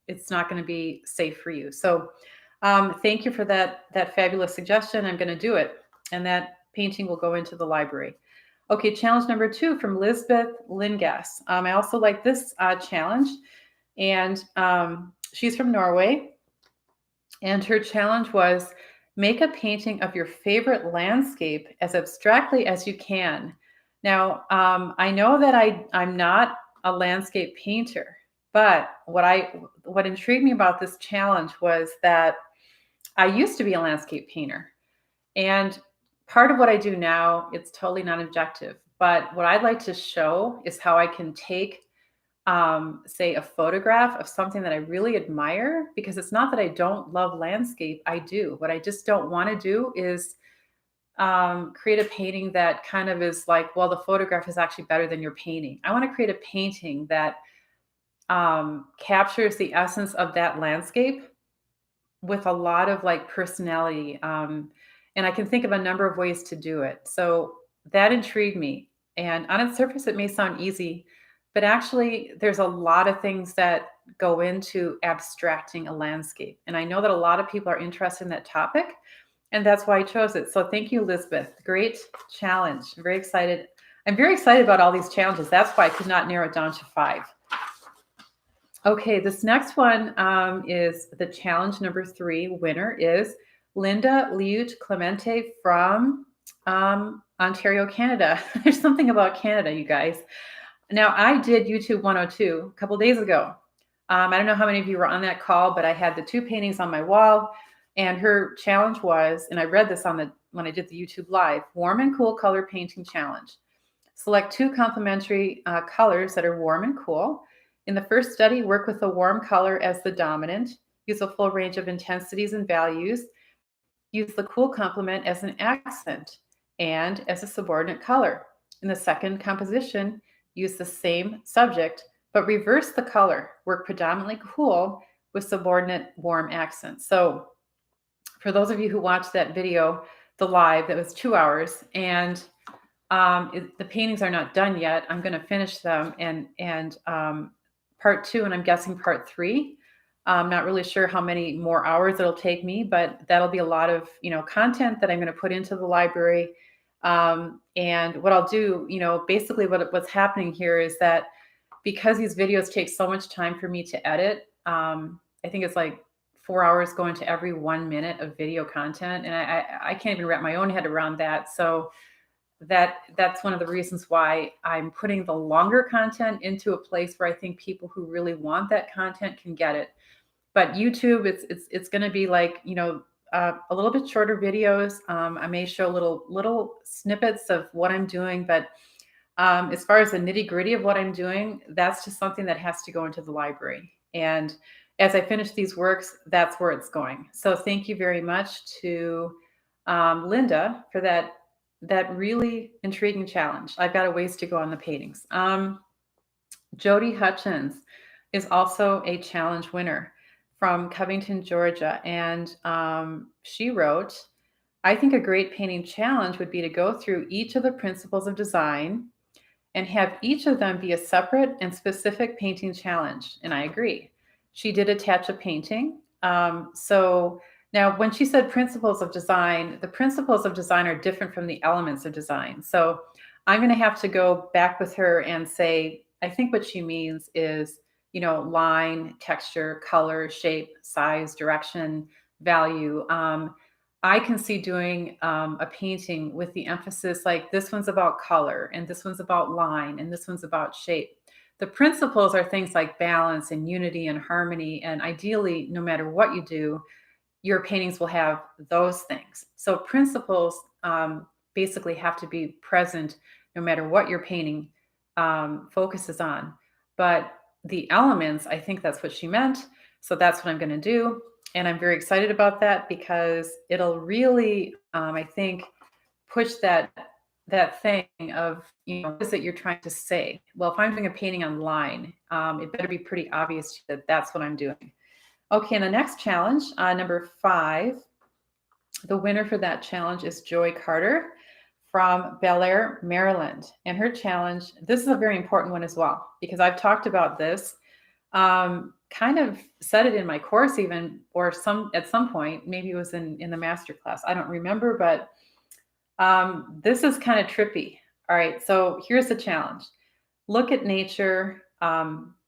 It's not going to be safe for you. So thank you for that fabulous suggestion. I'm going to do it. And that painting will go into the library. Okay, challenge number 2 from Lisbeth Lingas. I also like this challenge. And she's from Norway. And her challenge was make a painting of your favorite landscape as abstractly as you can. Now, I know that I'm not a landscape painter, but what intrigued me about this challenge was that I used to be a landscape painter. And part of what I do now, it's totally non-objective. But what I'd like to show is how I can take, say, a photograph of something that I really admire, because it's not that I don't love landscape. I do. What I just don't want to do is create a painting that kind of is like, well, the photograph is actually better than your painting. I want to create a painting that captures the essence of that landscape with a lot of like personality. And I can think of a number of ways to do it. So that intrigued me. And on its surface, it may sound easy, but actually, there's a lot of things that go into abstracting a landscape. And I know that a lot of people are interested in that topic. And that's why I chose it. So thank you, Elizabeth. Great challenge. I'm very excited. I'm very excited about all these challenges. That's why I could not narrow it down to 5. Okay, this next one is the challenge number 3. Winner is Linda Liut Clemente from Ontario, Canada. There's something about Canada, you guys. Now, I did YouTube 102 a couple days ago. I don't know how many of you were on that call, but I had the 2 paintings on my wall, and her challenge was, and I read this when I did the YouTube live, warm and cool color painting challenge. Select 2 complementary colors that are warm and cool. In the first study, work with the warm color as the dominant. Use a full range of intensities and values. Use the cool complement as an accent and as a subordinate color. In the second composition, use the same subject, but reverse the color. Work predominantly cool with subordinate warm accents. So for those of you who watched that video, the live, that was 2 hours, and the paintings are not done yet. I'm going to finish them and part 2, and I'm guessing part 3. I'm not really sure how many more hours it'll take me, but that'll be a lot of content that I'm going to put into the library. And what I'll do, basically what's happening here is that because these videos take so much time for me to edit, I think it's like 4 hours going to every 1 minute of video content, and I can't even wrap my own head around that. So that's one of the reasons why I'm putting the longer content into a place where I think people who really want that content can get it. But YouTube, it's going to be like a little bit shorter videos. I may show little snippets of what I'm doing, but as far as the nitty gritty of what I'm doing, that's just something that has to go into the library. And as I finish these works, that's where it's going. So thank you very much to Linda for that really intriguing challenge. I've got a ways to go on the paintings. Jody Hutchins is also a challenge winner from Covington, Georgia. And she wrote, I think a great painting challenge would be to go through each of the principles of design and have each of them be a separate and specific painting challenge. And I agree. She did attach a painting. So now, when she said principles of design, the principles of design are different from the elements of design. So I'm going to have to go back with her and say, I think what she means is, line, texture, color, shape, size, direction, value. I can see doing a painting with the emphasis like this one's about color, and this one's about line, and this one's about shape. The principles are things like balance and unity and harmony. And ideally, no matter what you do, your paintings will have those things. So principles basically have to be present no matter what your painting focuses on. But the elements, I think that's what she meant. So that's what I'm going to do. And I'm very excited about that because it'll really, I think, push that thing of, what is it you're trying to say? Well, if I'm doing a painting online, it better be pretty obvious that that's what I'm doing. Okay, and the next challenge, number 5, the winner for that challenge is Joy Carter from Bel Air, Maryland. And her challenge, this is a very important one as well, because I've talked about this, kind of said it in my course even, or at some point, maybe it was in the master class. I don't remember, but this is kind of trippy. All right, so here's the challenge. Look at nature.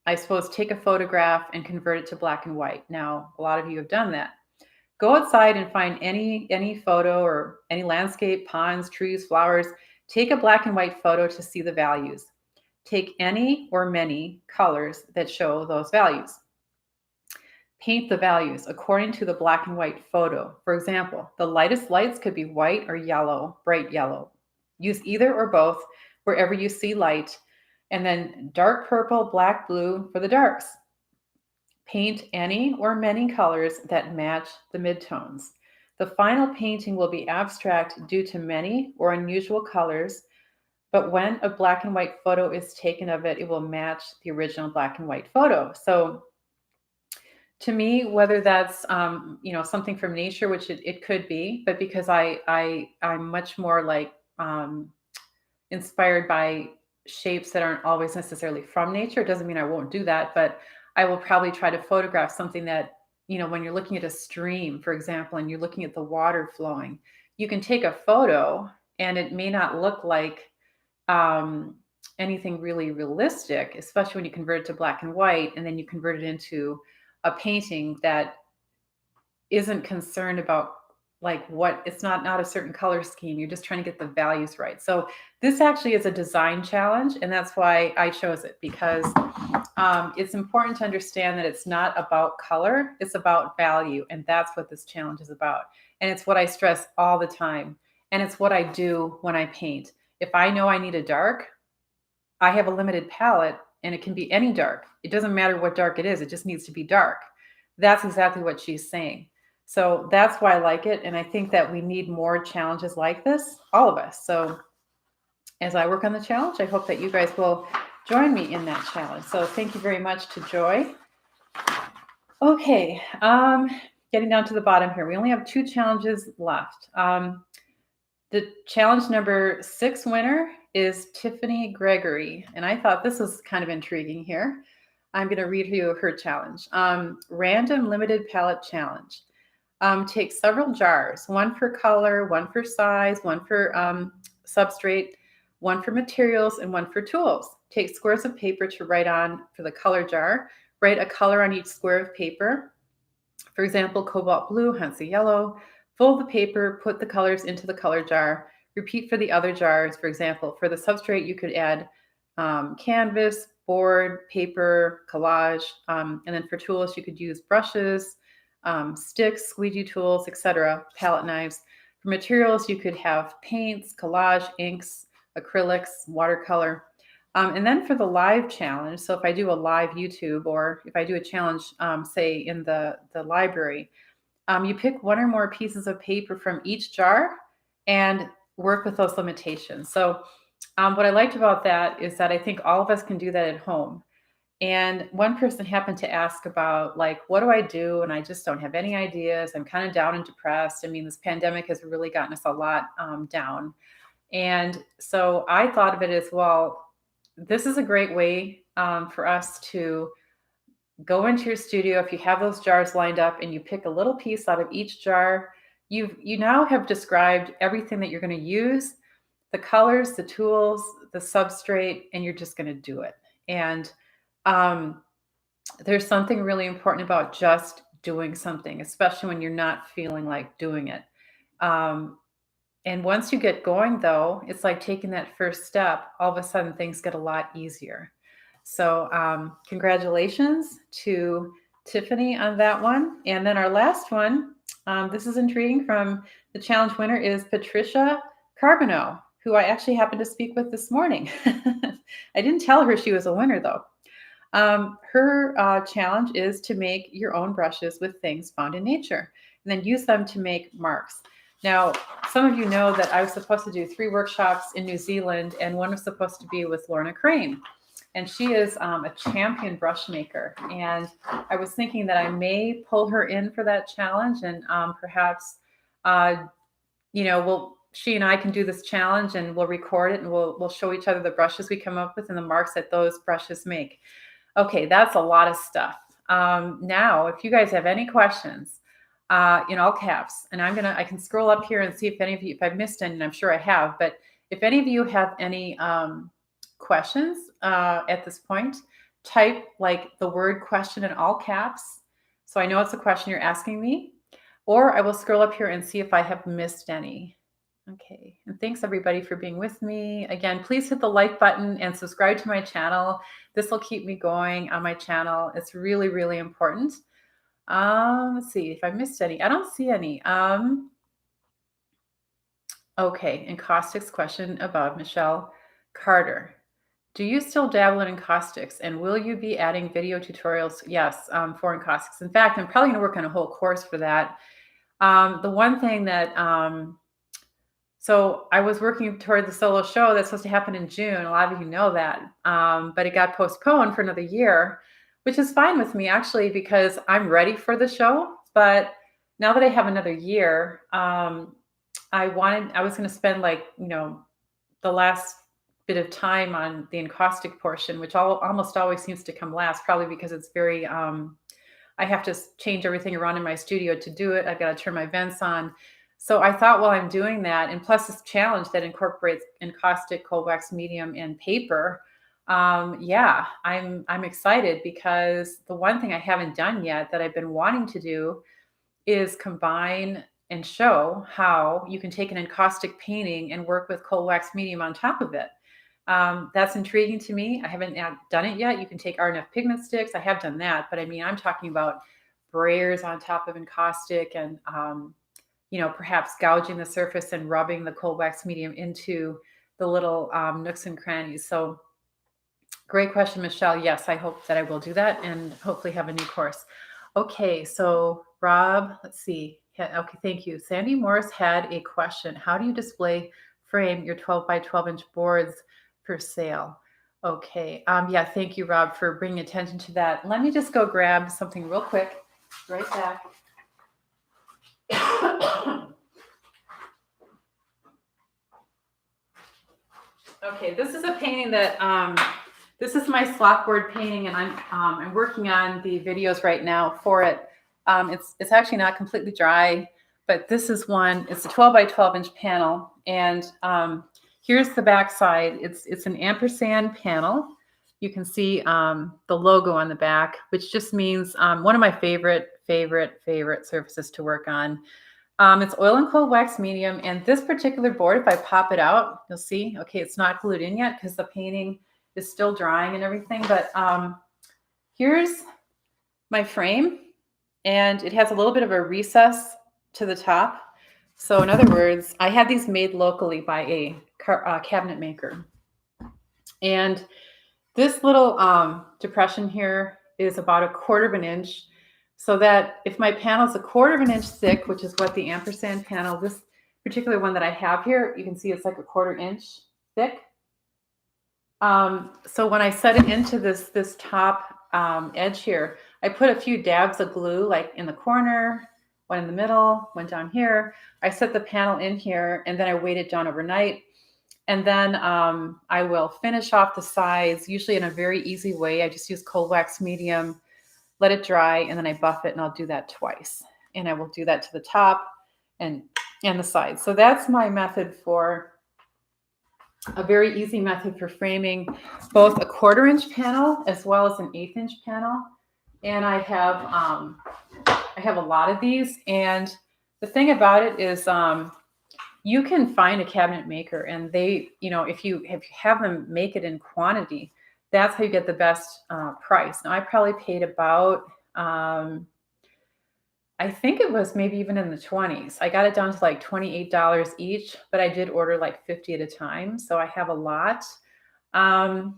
I suppose take a photograph and convert it to black and white. Now, a lot of you have done that. Go outside and find any photo or any landscape, ponds, trees, flowers. Take a black and white photo to see the values. Take any or many colors that show those values. Paint the values according to the black and white photo. For example, the lightest lights could be white or yellow, bright yellow. Use either or both wherever you see light, and then dark purple, black, blue for the darks. Paint any or many colors that match the midtones. The final painting will be abstract due to many or unusual colors, but when a black and white photo is taken of it, it will match the original black and white photo. So to me, whether that's something from nature, which it could be, but because I'm much more like inspired by shapes that aren't always necessarily from nature. It doesn't mean I won't do that, but I will probably try to photograph something that, when you're looking at a stream, for example, and you're looking at the water flowing, you can take a photo and it may not look like anything really realistic, especially when you convert it to black and white and then you convert it into a painting that isn't concerned about like what it's not a certain color scheme. You're just trying to get the values right. So this actually is a design challenge, and that's why I chose it, because it's important to understand that it's not about color, it's about value, and that's what this challenge is about. And it's what I stress all the time, and it's what I do when I paint. If I know I need a dark, I have a limited palette, and it can be any dark. It doesn't matter what dark it is, it just needs to be dark. That's exactly what she's saying. So that's why I like it. And I think that we need more challenges like this, all of us. So as I work on the challenge, I hope that you guys will join me in that challenge. So thank you very much to Joy. Okay, getting down to the bottom here. We only have 2 challenges left. The challenge number 6 winner is Tiffany Gregory. And I thought this was kind of intriguing here. I'm going to read you her challenge. Random limited palette challenge. Take several jars, one for color, one for size, one for substrate, one for materials, and one for tools. Take squares of paper to write on for the color jar. Write a color on each square of paper. For example, cobalt blue, Hansa yellow. Fold the paper, put the colors into the color jar. Repeat for the other jars. For example, for the substrate, you could add canvas, board, paper, collage. And then for tools, you could use brushes, sticks, squeegee tools, etc., palette knives. For materials, you could have paints, collage, inks, acrylics, watercolor. And then for the live challenge, so if I do a live YouTube or if I do a challenge, say in the library, you pick one or more pieces of paper from each jar and work with those limitations. So what I liked about that is that I think all of us can do that at home. And one person happened to ask about, like, what do I do? And I just don't have any ideas. I'm kind of down and depressed. I mean, this pandemic has really gotten us a lot down. And so I thought of it as, well, this is a great way for us to go into your studio. If you have those jars lined up and you pick a little piece out of each jar, you now have described everything that you're going to use, the colors, the tools, the substrate, and you're just going to do it. And there's something really important about just doing something, especially when you're not feeling like doing it. And once you get going, though, it's like taking that first step. All of a sudden, things get a lot easier. So congratulations to Tiffany on that one. And then our last one, this is intriguing, from the challenge winner is Patricia Carbonneau, who I actually happened to speak with this morning. I didn't tell her she was a winner, though. Her challenge is to make your own brushes with things found in nature and then use them to make marks. Now, some of you know that I was supposed to do 3 workshops in New Zealand, and one was supposed to be with Lorna Crane. And she is a champion brush maker. And I was thinking that I may pull her in for that challenge, and perhaps, she and I can do this challenge, and we'll record it, and we'll show each other the brushes we come up with and the marks that those brushes make. Okay, that's a lot of stuff. Now, if you guys have any questions, in all caps, and I can scroll up here and see if any of you, if I've missed any, and I'm sure I have, but if any of you have any questions at this point, type like the word question in all caps, so I know it's a question you're asking me, or I will scroll up here and see if I have missed any. Okay, and thanks everybody for being with me. Again, please hit the like button and subscribe to my channel. This will keep me going on my channel. It's really, really important. Let's see if I missed any. I don't see any. Okay, Encaustic's question above, Michelle Carter. Do you still dabble in encaustics, and will you be adding video tutorials? Yes, for encaustics. In fact, I'm probably going to work on a whole course for that. The one thing that so I was working toward the solo show that's supposed to happen in June. A lot of you know that, but it got postponed for another year, which is fine with me actually because I'm ready for the show. But now that I have another year, I was going to spend like the last bit of time on the encaustic portion, which almost always seems to come last, probably because it's very. I have to change everything around in my studio to do it. I've got to turn my vents on. So I thought while I'm doing that, and plus this challenge that incorporates encaustic, cold wax medium, and paper, yeah, I'm excited because the one thing I haven't done yet that I've been wanting to do is combine and show how you can take an encaustic painting and work with cold wax medium on top of it. That's intriguing to me. I haven't done it yet. You can take R&F pigment sticks. I have done that, but I mean, I'm talking about brayers on top of encaustic and perhaps gouging the surface and rubbing the cold wax medium into the little nooks and crannies. So great question, Michelle. Yes, I hope that I will do that and hopefully have a new course. Okay, so Rob, let's see. Okay, thank you. Sandy Morris had a question. How do you display frame your 12 by 12 inch boards for sale? Okay, yeah, thank you, Rob, for bringing attention to that. Let me just go grab something real quick. Right back. Okay, this is a painting that this is my slop board painting, and I'm working on the videos right now for it. It's actually not completely dry, but this is one. It's a 12 by 12 inch panel, and here's the back side. It's an ampersand panel. You can see the logo on the back, which just means one of my favorite surfaces to work on. It's oil and cold wax medium, and this particular board, if I pop it out, you'll see, okay, it's not glued in yet because the painting is still drying and everything, but here's my frame, and it has a little bit of a recess to the top. So in other words, I had these made locally by a cabinet maker. And this little depression here is about 1/4 of an inch, so that if my panel is 1/4 of an inch thick, which is what the ampersand panel, this particular one that I have here, you can see it's like 1/4 inch thick. So when I set it into this top edge here, I put a few dabs of glue, like in the corner, one in the middle, one down here. I set the panel in here, and then I weight it down overnight. And then I will finish off the sides, usually in a very easy way. I just use cold wax medium, let it dry, and then I buff it, and I'll do that twice. And I will do that to the top and the sides. So that's my method for a very easy method for framing both a 1/4 inch panel as well as an 1/8 inch panel. And I have a lot of these. And the thing about it is you can find a cabinet maker, and they, if you have them make it in quantity, that's how you get the best price. Now, I probably paid about, I think it was maybe even in the 20s. I got it down to like $28 each, but I did order like 50 at a time. So I have a lot. And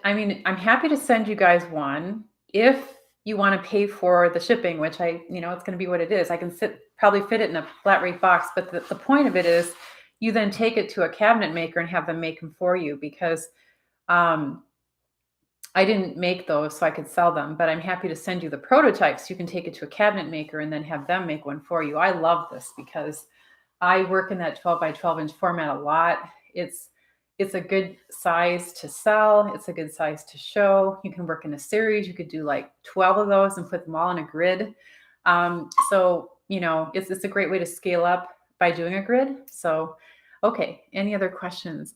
I mean, I'm happy to send you guys one if you want to pay for the shipping, which it's going to be what it is. I can probably fit it in a flat rate box, but the point of it is you then take it to a cabinet maker and have them make them for you, because I didn't make those so I could sell them, but I'm happy to send you the prototypes. You can take it to a cabinet maker and then have them make one for you. I love this because I work in that 12 by 12 inch format a lot. It's a good size to sell. It's a good size to show. You can work in a series. You could do like 12 of those and put them all in a grid. So, it's a great way to scale up by doing a grid. So, okay. Any other questions?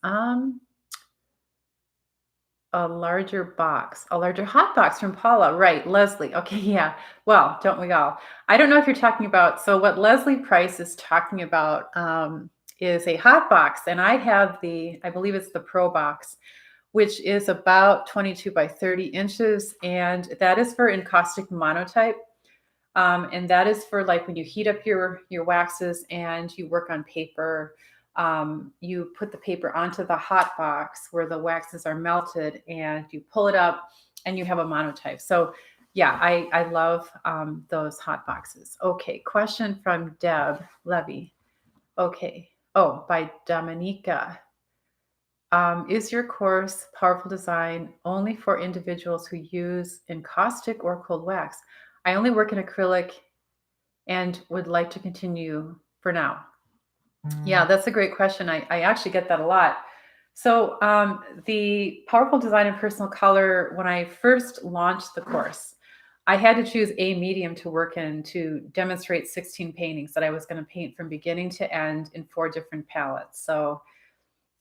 A larger box, a larger hot box from Paula, right, Leslie, okay, yeah. Well, don't we all? I don't know if you're talking about so what Leslie Price is talking about, is a hot box, and I have I believe it's the Pro Box, which is about 22 by 30 inches, and that is for encaustic monotype. And that is for like when you heat up your waxes and you work on paper. You put the paper onto the hot box where the waxes are melted, and you pull it up, and you have a monotype. So yeah, I love those hot boxes. Okay, question from Deb Levy. Okay. Oh, by Dominica. Is your course Powerful Design only for individuals who use encaustic or cold wax? I only work in acrylic and would like to continue for now. Yeah, that's a great question. I actually get that a lot. So, the Powerful Design and Personal Color, when I first launched the course, I had to choose a medium to work in to demonstrate 16 paintings that I was going to paint from beginning to end in 4 different palettes. So,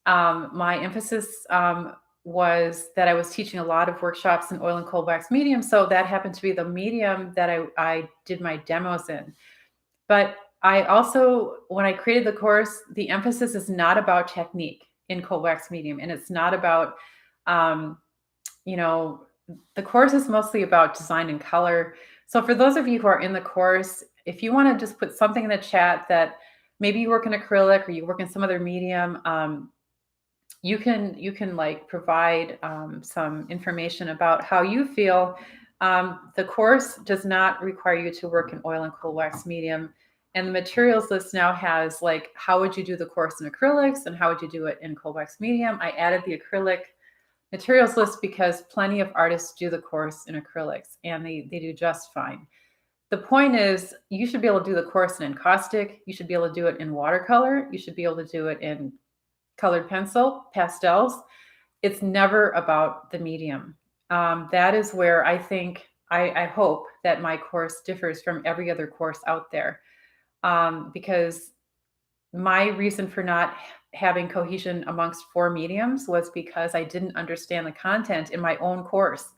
my emphasis was that I was teaching a lot of workshops in oil and cold wax medium. So that happened to be the medium that I did my demos in. But I also, when I created the course, the emphasis is not about technique in cold wax medium. And it's not about, um, you know, the course is mostly about design and color. So for those of you who are in the course, if you want to just put something in the chat that maybe you work in acrylic or you work in some other medium, you can like provide some information about how you feel. The course does not require you to work in oil and cold wax medium, and the materials list now has like how would you do the course in acrylics and how would you do it in cold wax medium. I added the acrylic materials list because plenty of artists do the course in acrylics, and they do just fine. The point is, you should be able to do the course in encaustic, you should be able to do it in watercolor, you should be able to do it in colored pencil, pastels. It's never about the medium. That is where I think, I hope that my course differs from every other course out there. Because my reason for not having cohesion amongst 4 mediums was because I didn't understand the content in my own course.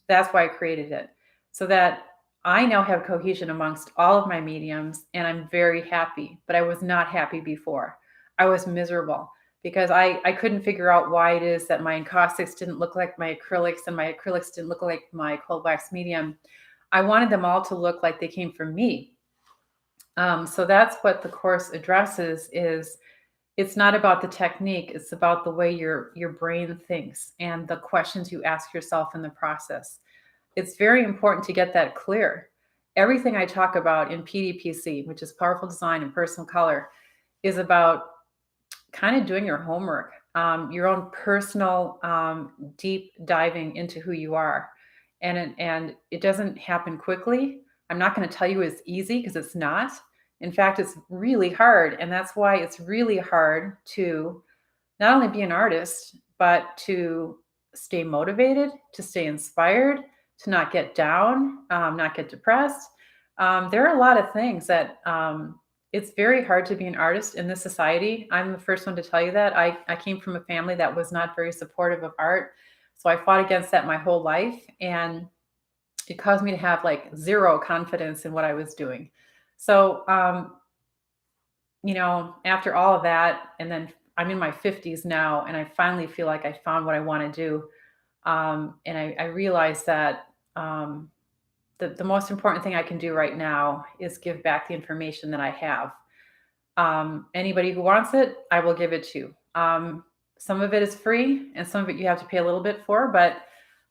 That's why I created it. So that I now have cohesion amongst all of my mediums, and I'm very happy, but I was not happy before. I was miserable because I couldn't figure out why it is that my encaustics didn't look like my acrylics and my acrylics didn't look like my cold wax medium. I wanted them all to look like they came from me. So that's what the course addresses is it's not about the technique, it's about the way your brain thinks and the questions you ask yourself in the process. It's very important to get that clear. Everything I talk about in PDPC, which is Powerful Design and Personal Color, is about kind of doing your homework, your own personal deep diving into who you are. And it doesn't happen quickly. I'm not going to tell you it's easy because it's not. In fact, it's really hard. And that's why it's really hard to not only be an artist, but to stay motivated, to stay inspired, to not get down, not get depressed. There are a lot of things that it's very hard to be an artist in this society. I'm the first one to tell you that. I came from a family that was not very supportive of art. So I fought against that my whole life. And it caused me to have like zero confidence in what I was doing. So, after all of that, and then I'm in my 50s now, and I finally feel like I found what I want to do. And I realized that the most important thing I can do right now is give back the information that I have. Anybody who wants it, I will give it to. Some of it is free, and some of it you have to pay a little bit for, but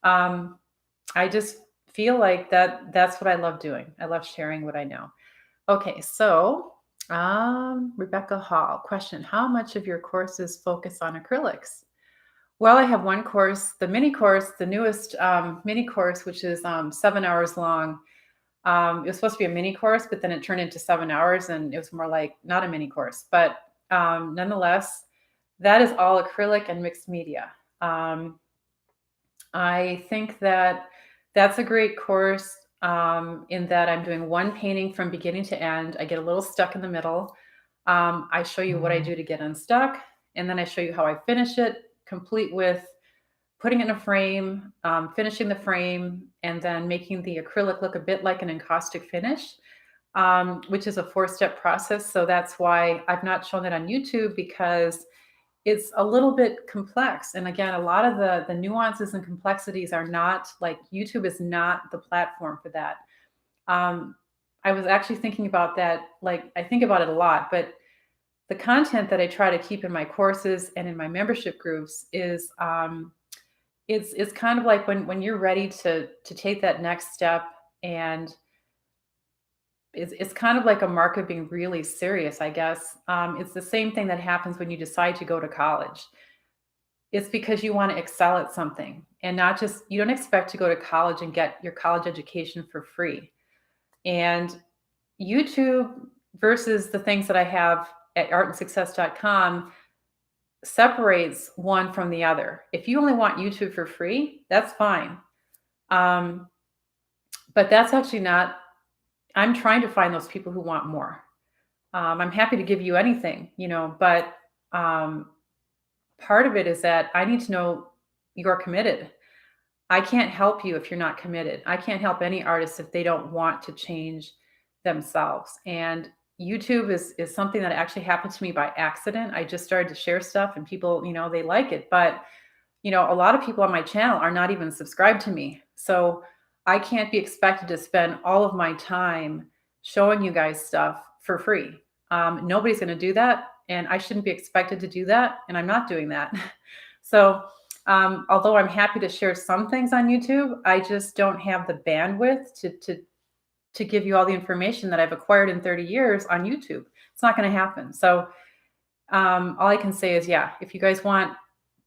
I just feel like that's what I love doing. I love sharing what I know. Okay, so Rebecca Hall, question: how much of your courses focus on acrylics? Well, I have one course, the mini course, the newest mini course, which is 7 hours long. It was supposed to be a mini course, but then it turned into 7 hours, and it was more like not a mini course. But nonetheless, that is all acrylic and mixed media. I think that that's a great course in that I'm doing one painting from beginning to end. I get a little stuck in the middle. I show you what I do to get unstuck, and then I show you how I finish it, complete with putting it in a frame, finishing the frame, and then making the acrylic look a bit like an encaustic finish, which is a four-step process. So that's why I've not shown it on YouTube, because it's a little bit complex. And again, a lot of the nuances and complexities are not like, YouTube is not the platform for that. Um, I was actually thinking about that. Like, I think about it a lot, but the content that I try to keep in my courses and in my membership groups is it's kind of like when you're ready to take that next step, and it's kind of like a mark of being really serious, I guess. It's the same thing that happens when you decide to go to college. It's because you want to excel at something, and not just, you don't expect to go to college and get your college education for free. And YouTube versus the things that I have at artandsuccess.com separates one from the other. If you only want YouTube for free, that's fine. Um, but that's actually not, I'm trying to find those people who want more. I'm happy to give you anything, but um, part of it is that I need to know you're committed. I can't help you if you're not committed. I can't help any artist if they don't want to change themselves. And YouTube is something that actually happened to me by accident. I just started to share stuff, and people, they like it. But, a lot of people on my channel are not even subscribed to me. So I can't be expected to spend all of my time showing you guys stuff for free. Nobody's going to do that. And I shouldn't be expected to do that. And I'm not doing that. So although I'm happy to share some things on YouTube, I just don't have the bandwidth to give you all the information that I've acquired in 30 years on YouTube. It's not going to happen. So all I can say is, yeah, if you guys want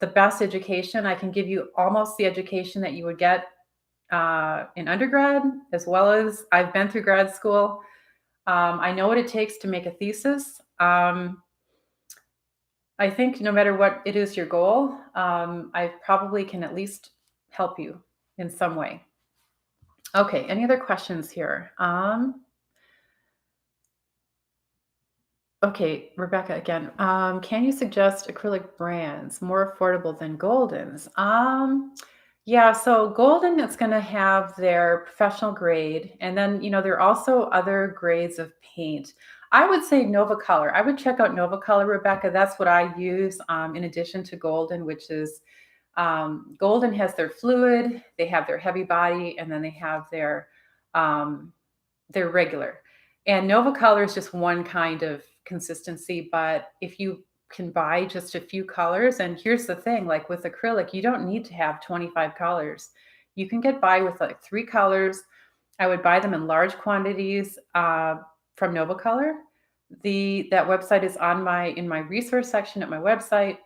the best education, I can give you almost the education that you would get in undergrad, as well as I've been through grad school. I know what it takes to make a thesis. I think no matter what it is your goal, I probably can at least help you in some way. Okay, any other questions here? Okay, Rebecca again. Can you suggest acrylic brands more affordable than Golden's? Yeah, so Golden is going to have their professional grade, and then there are also other grades of paint. I would say Nova Color. I would check out Nova Color, Rebecca. That's what I use in addition to Golden, which is Golden has their fluid, they have their heavy body, and then they have their regular. And Nova Color is just one kind of consistency, but if you can buy just a few colors, and here's the thing, like with acrylic, you don't need to have 25 colors. You can get by with like 3 colors. I would buy them in large quantities from Nova Color. That website is in my resource section at my website.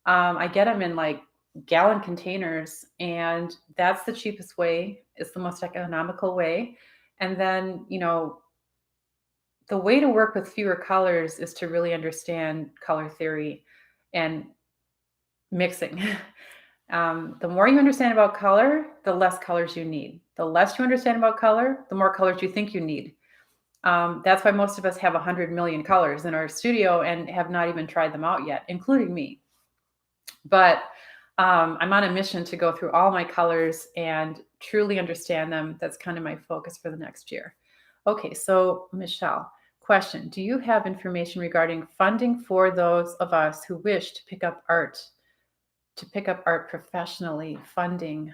I get them in like gallon containers, and that's the cheapest way. It's the most economical way. And then, the way to work with fewer colors is to really understand color theory and mixing. The more you understand about color, the less colors you need. The less you understand about color, the more colors you think you need. That's why most of us have 100 million colors in our studio and have not even tried them out yet, including me. But I'm on a mission to go through all my colors and truly understand them. That's kind of my focus for the next year. Okay, so Michelle, question. Do you have information regarding funding for those of us who wish to pick up art professionally? Funding?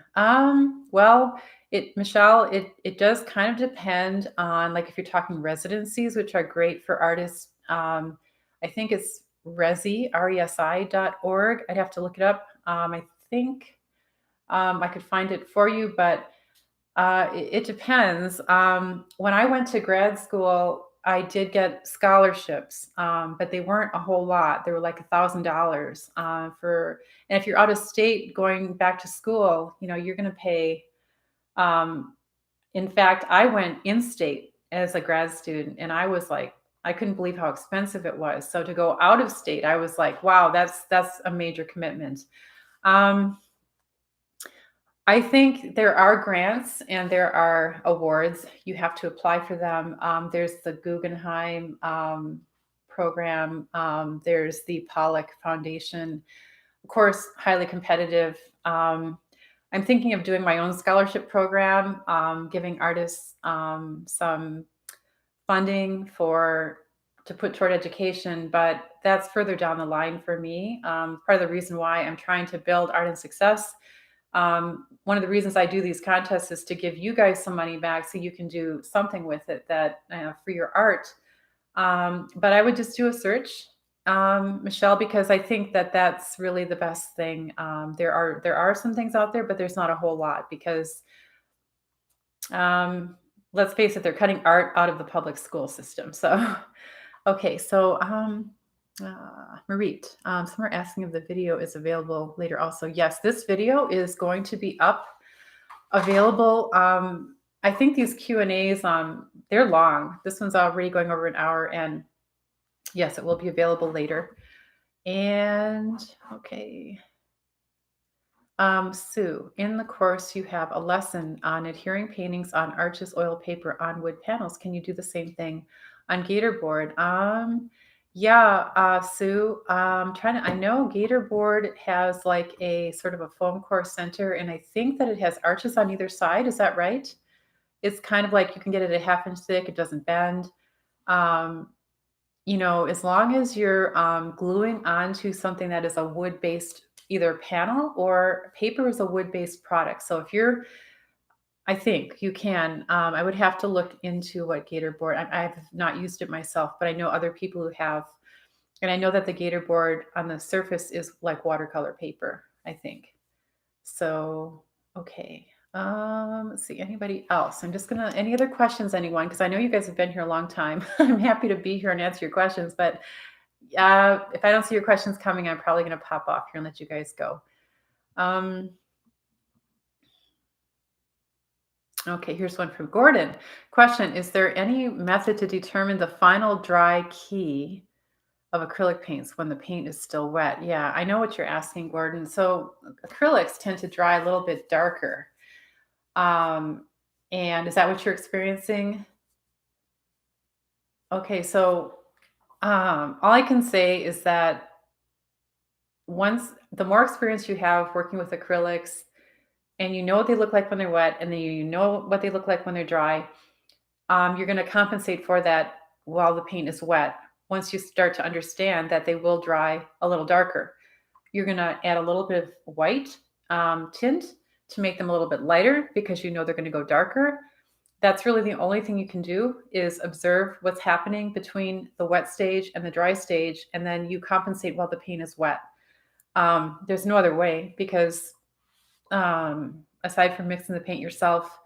Well, Michelle, it does kind of depend on, like, if you're talking residencies, which are great for artists. I think it's resi.org. I'd have to look it up. I think I could find it for you, but it depends. When I went to grad school, I did get scholarships, but they weren't a whole lot. They were like $1,000 and if you're out of state going back to school, you're going to pay. In fact, I went in state as a grad student, and I was like, I couldn't believe how expensive it was. So to go out of state, I was like, wow, that's a major commitment. I think there are grants and there are awards. You have to apply for them. There's the Guggenheim program. There's the Pollock Foundation. of course, highly competitive. I'm thinking of doing my own scholarship program, giving artists some funding for to put toward education, but that's further down the line for me. Part of the reason why I'm trying to build art and success. One of the reasons I do these contests is to give you guys some money back so you can do something with it that for your art. But I would just do a search, Michelle, because I think that that's really the best thing. There are some things out there, but there's not a whole lot because um, let's face it, they're cutting art out of the public school system. So, okay, so Marit, some are asking if the video is available later. Also, yes, this video is going to be up available. I think these Q&As, they're long. This one's already going over an hour, and yes, it will be available later. And okay. Sue, in the course, you have a lesson on adhering paintings on arches, oil paper on wood panels. Can you do the same thing on Gator board? Yeah, Sue, I know Gator board has like a sort of a foam core center, and I think that it has arches on either side. Is that right? It's kind of like you can get it a ½ inch thick. It doesn't bend. Um, as long as you're gluing onto something that is a wood-based either panel or paper is a wood-based product. So I think you can. I would have to look into what Gator board. I've not used it myself, but I know other people who have, and I know that the Gator board on the surface is like watercolor paper, I think. So, okay. Let's see, anybody else? I'm just gonna, any other questions, anyone? Because I know you guys have been here a long time. I'm happy to be here and answer your questions, but if I don't see your questions coming, I'm probably gonna pop off here and let you guys go. Okay, here's one from Gordon. Question, is there any method to determine the final dry key of acrylic paints when the paint is still wet? Yeah, I know what you're asking, Gordon. So acrylics tend to dry a little bit darker. And is that what you're experiencing? Okay, so all I can say is that once the more experience you have working with acrylics, and you know what they look like when they're wet, and then you know what they look like when they're dry, you're going to compensate for that while the paint is wet. Once you start to understand that they will dry a little darker, you're going to add a little bit of white tint to make them a little bit lighter because you know they're going to go darker. That's really the only thing you can do is observe what's happening between the wet stage and the dry stage, and then you compensate while the paint is wet. There's no other way because aside from mixing the paint yourself,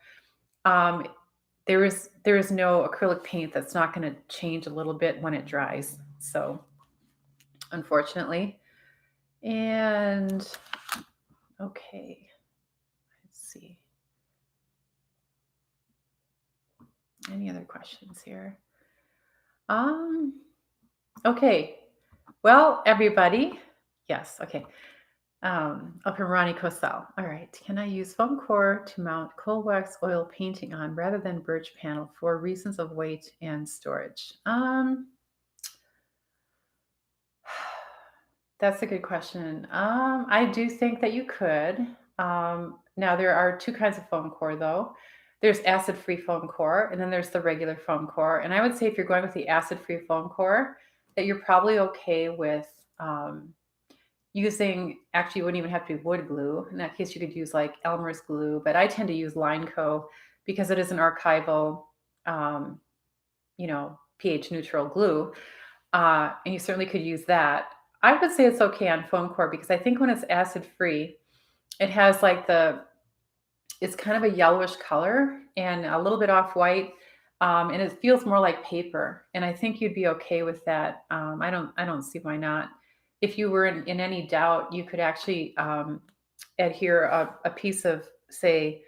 um, there is no acrylic paint that's not going to change a little bit when it dries. So, unfortunately, and okay, let's see. Any other questions here? Okay. Well, everybody, yes. Okay. Up from Ronnie Cosell. All right. Can I use foam core to mount coal wax oil painting on rather than birch panel for reasons of weight and storage? That's a good question. I do think that you could. Now there are two kinds of foam core though. There's acid-free foam core, and then there's the regular foam core. And I would say if you're going with the acid-free foam core, that you're probably okay with using, actually you wouldn't even have to be wood glue. In that case, you could use like Elmer's glue, but I tend to use Line Co because it is an archival, um, pH neutral glue. And you certainly could use that. I would say it's okay on foam core because I think when it's acid free, it has like it's kind of a yellowish color and a little bit off white. And it feels more like paper. And I think you'd be okay with that. I don't see why not. If you were in any doubt, you could actually adhere a piece of, say,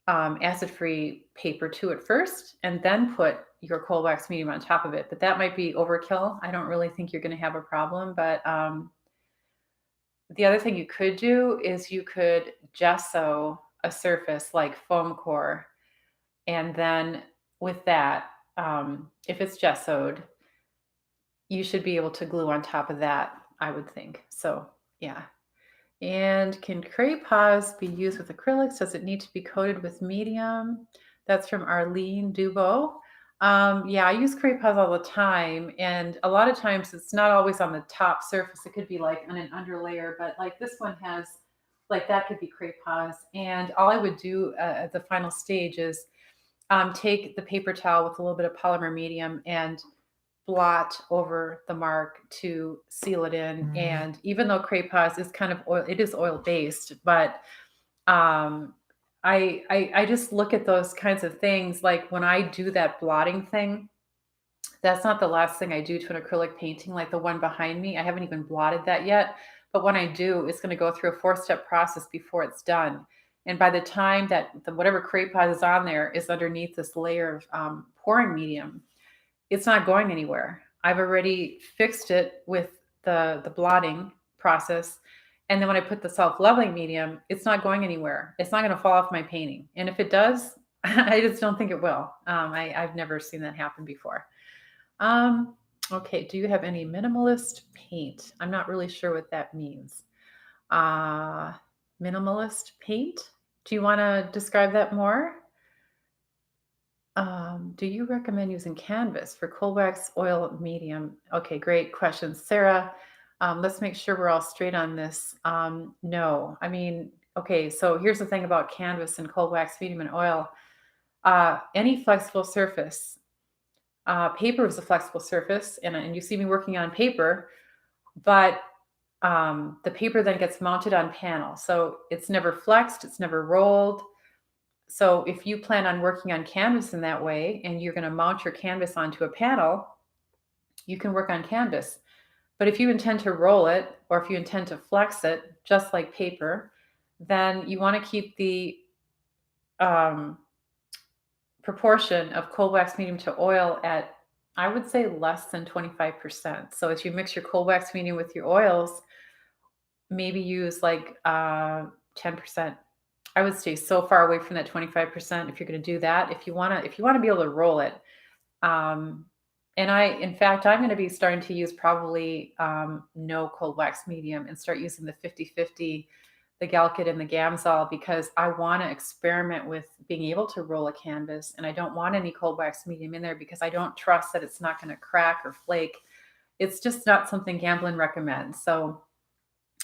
acid-free paper to it first, and then put your cold wax medium on top of it. But that might be overkill. I don't really think you're going to have a problem. But the other thing you could do is you could gesso a surface like foam core, and then with that, if it's gessoed, you should be able to glue on top of that, I would think. So, yeah. And can crayons be used with acrylics? Does it need to be coated with medium? That's from Arlene Dubo. Yeah, I use crayons all the time, and a lot of times it's not always on the top surface. It could be like on an underlayer, but like this one has, like that could be crayons. And all I would do at the final stage is take the paper towel with a little bit of polymer medium and blot over the mark to seal it in. And even though crayons is kind of oil, it is oil based, but um, I just look at those kinds of things. Like when I do that blotting thing, that's not the last thing I do to an acrylic painting, like the one behind me. I haven't even blotted that yet. But when I do, it's going to go through a 4-step process before it's done. And by the time that whatever crayon is on there is underneath this layer of pouring medium, it's not going anywhere. I've already fixed it with the blotting process. And then when I put the self-leveling medium, it's not going anywhere. It's not going to fall off my painting. And if it does, I just don't think it will. I've never seen that happen before. Um, okay, do you have any minimalist paint? I'm not really sure what that means. Uh, Minimalist paint? Do you want to describe that more? Do you recommend using canvas for cold wax oil medium? Okay, great question. Sarah, let's make sure we're all straight on this. No, I mean, okay, so here's the thing about canvas and cold wax medium and oil. Any flexible surface, paper is a flexible surface, and you see me working on paper, but the paper then gets mounted on panel. So it's never flexed, it's never rolled. So if you plan on working on canvas in that way and you're going to mount your canvas onto a panel, you can work on canvas. But if you intend to roll it or if you intend to flex it, just like paper, then you want to keep the um, proportion of cold wax medium to oil at, I would say, less than 25%. So as you mix your cold wax medium with your oils, maybe use like 10%. I would stay so far away from that 25% if you're going to do that. If you want to be able to roll it. Um, and in fact, I'm going to be starting to use probably no cold wax medium and start using the 50/50, the Galkit and the Gamsol, because I want to experiment with being able to roll a canvas, and I don't want any cold wax medium in there because I don't trust that it's not going to crack or flake. It's just not something Gamblin recommends. So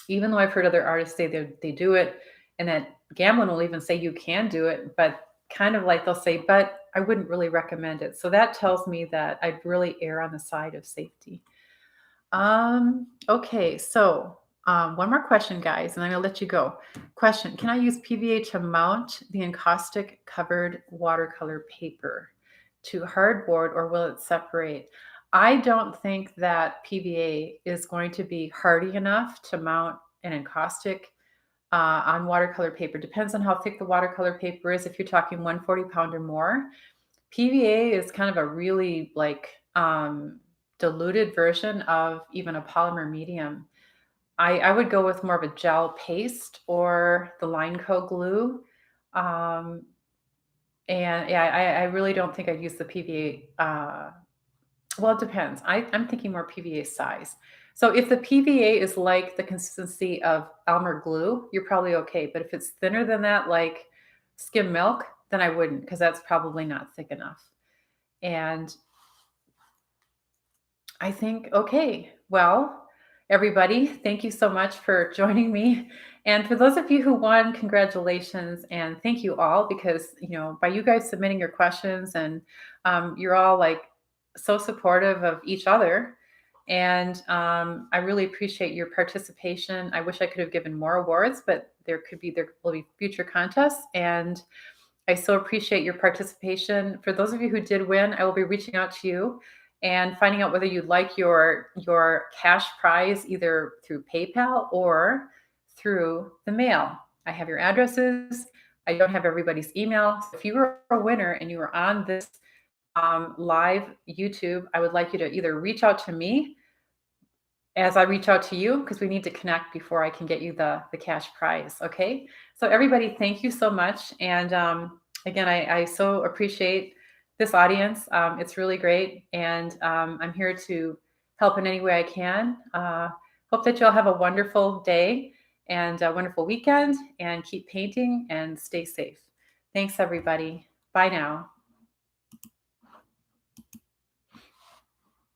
even though I've heard other artists say they do it, and that Gamblin will even say you can do it, but kind of like they'll say, but I wouldn't really recommend it. So that tells me that I'd really err on the side of safety. Okay, so one more question, guys, and I'm gonna let you go. Question: can I use PVA to mount the encaustic covered watercolor paper to hardboard, or will it separate? I don't think that PVA is going to be hardy enough to mount an encaustic on watercolor paper. Depends on how thick the watercolor paper is. If you're talking 140 pound or more, PVA is kind of a really like diluted version of even a polymer medium. I would go with more of a gel paste or the line coat glue. Um, and yeah, I really don't think I'd use the PVA. Well, it depends. I'm thinking more PVA size. So if the PVA is like the consistency of Elmer glue, you're probably okay. But if it's thinner than that, like skim milk, then I wouldn't, because that's probably not thick enough. And I think, okay, well, everybody, thank you so much for joining me. And for those of you who won, congratulations. And thank you all, because, by you guys submitting your questions, and you're all like so supportive of each other. And I really appreciate your participation. I wish I could have given more awards, but there will be future contests. And I so appreciate your participation. For those of you who did win, I will be reaching out to you and finding out whether you'd like your cash prize either through PayPal or through the mail. I have your addresses. I don't have everybody's email. So if you were a winner and you were on this live YouTube, I would like you to either reach out to me as I reach out to you, because we need to connect before I can get you the cash prize. Okay. So everybody, thank you so much. And again, I so appreciate this audience. It's really great. And I'm here to help in any way I can. Hope that you'll have a wonderful day. and a wonderful weekend, and keep painting and stay safe. Thanks, everybody. Bye now.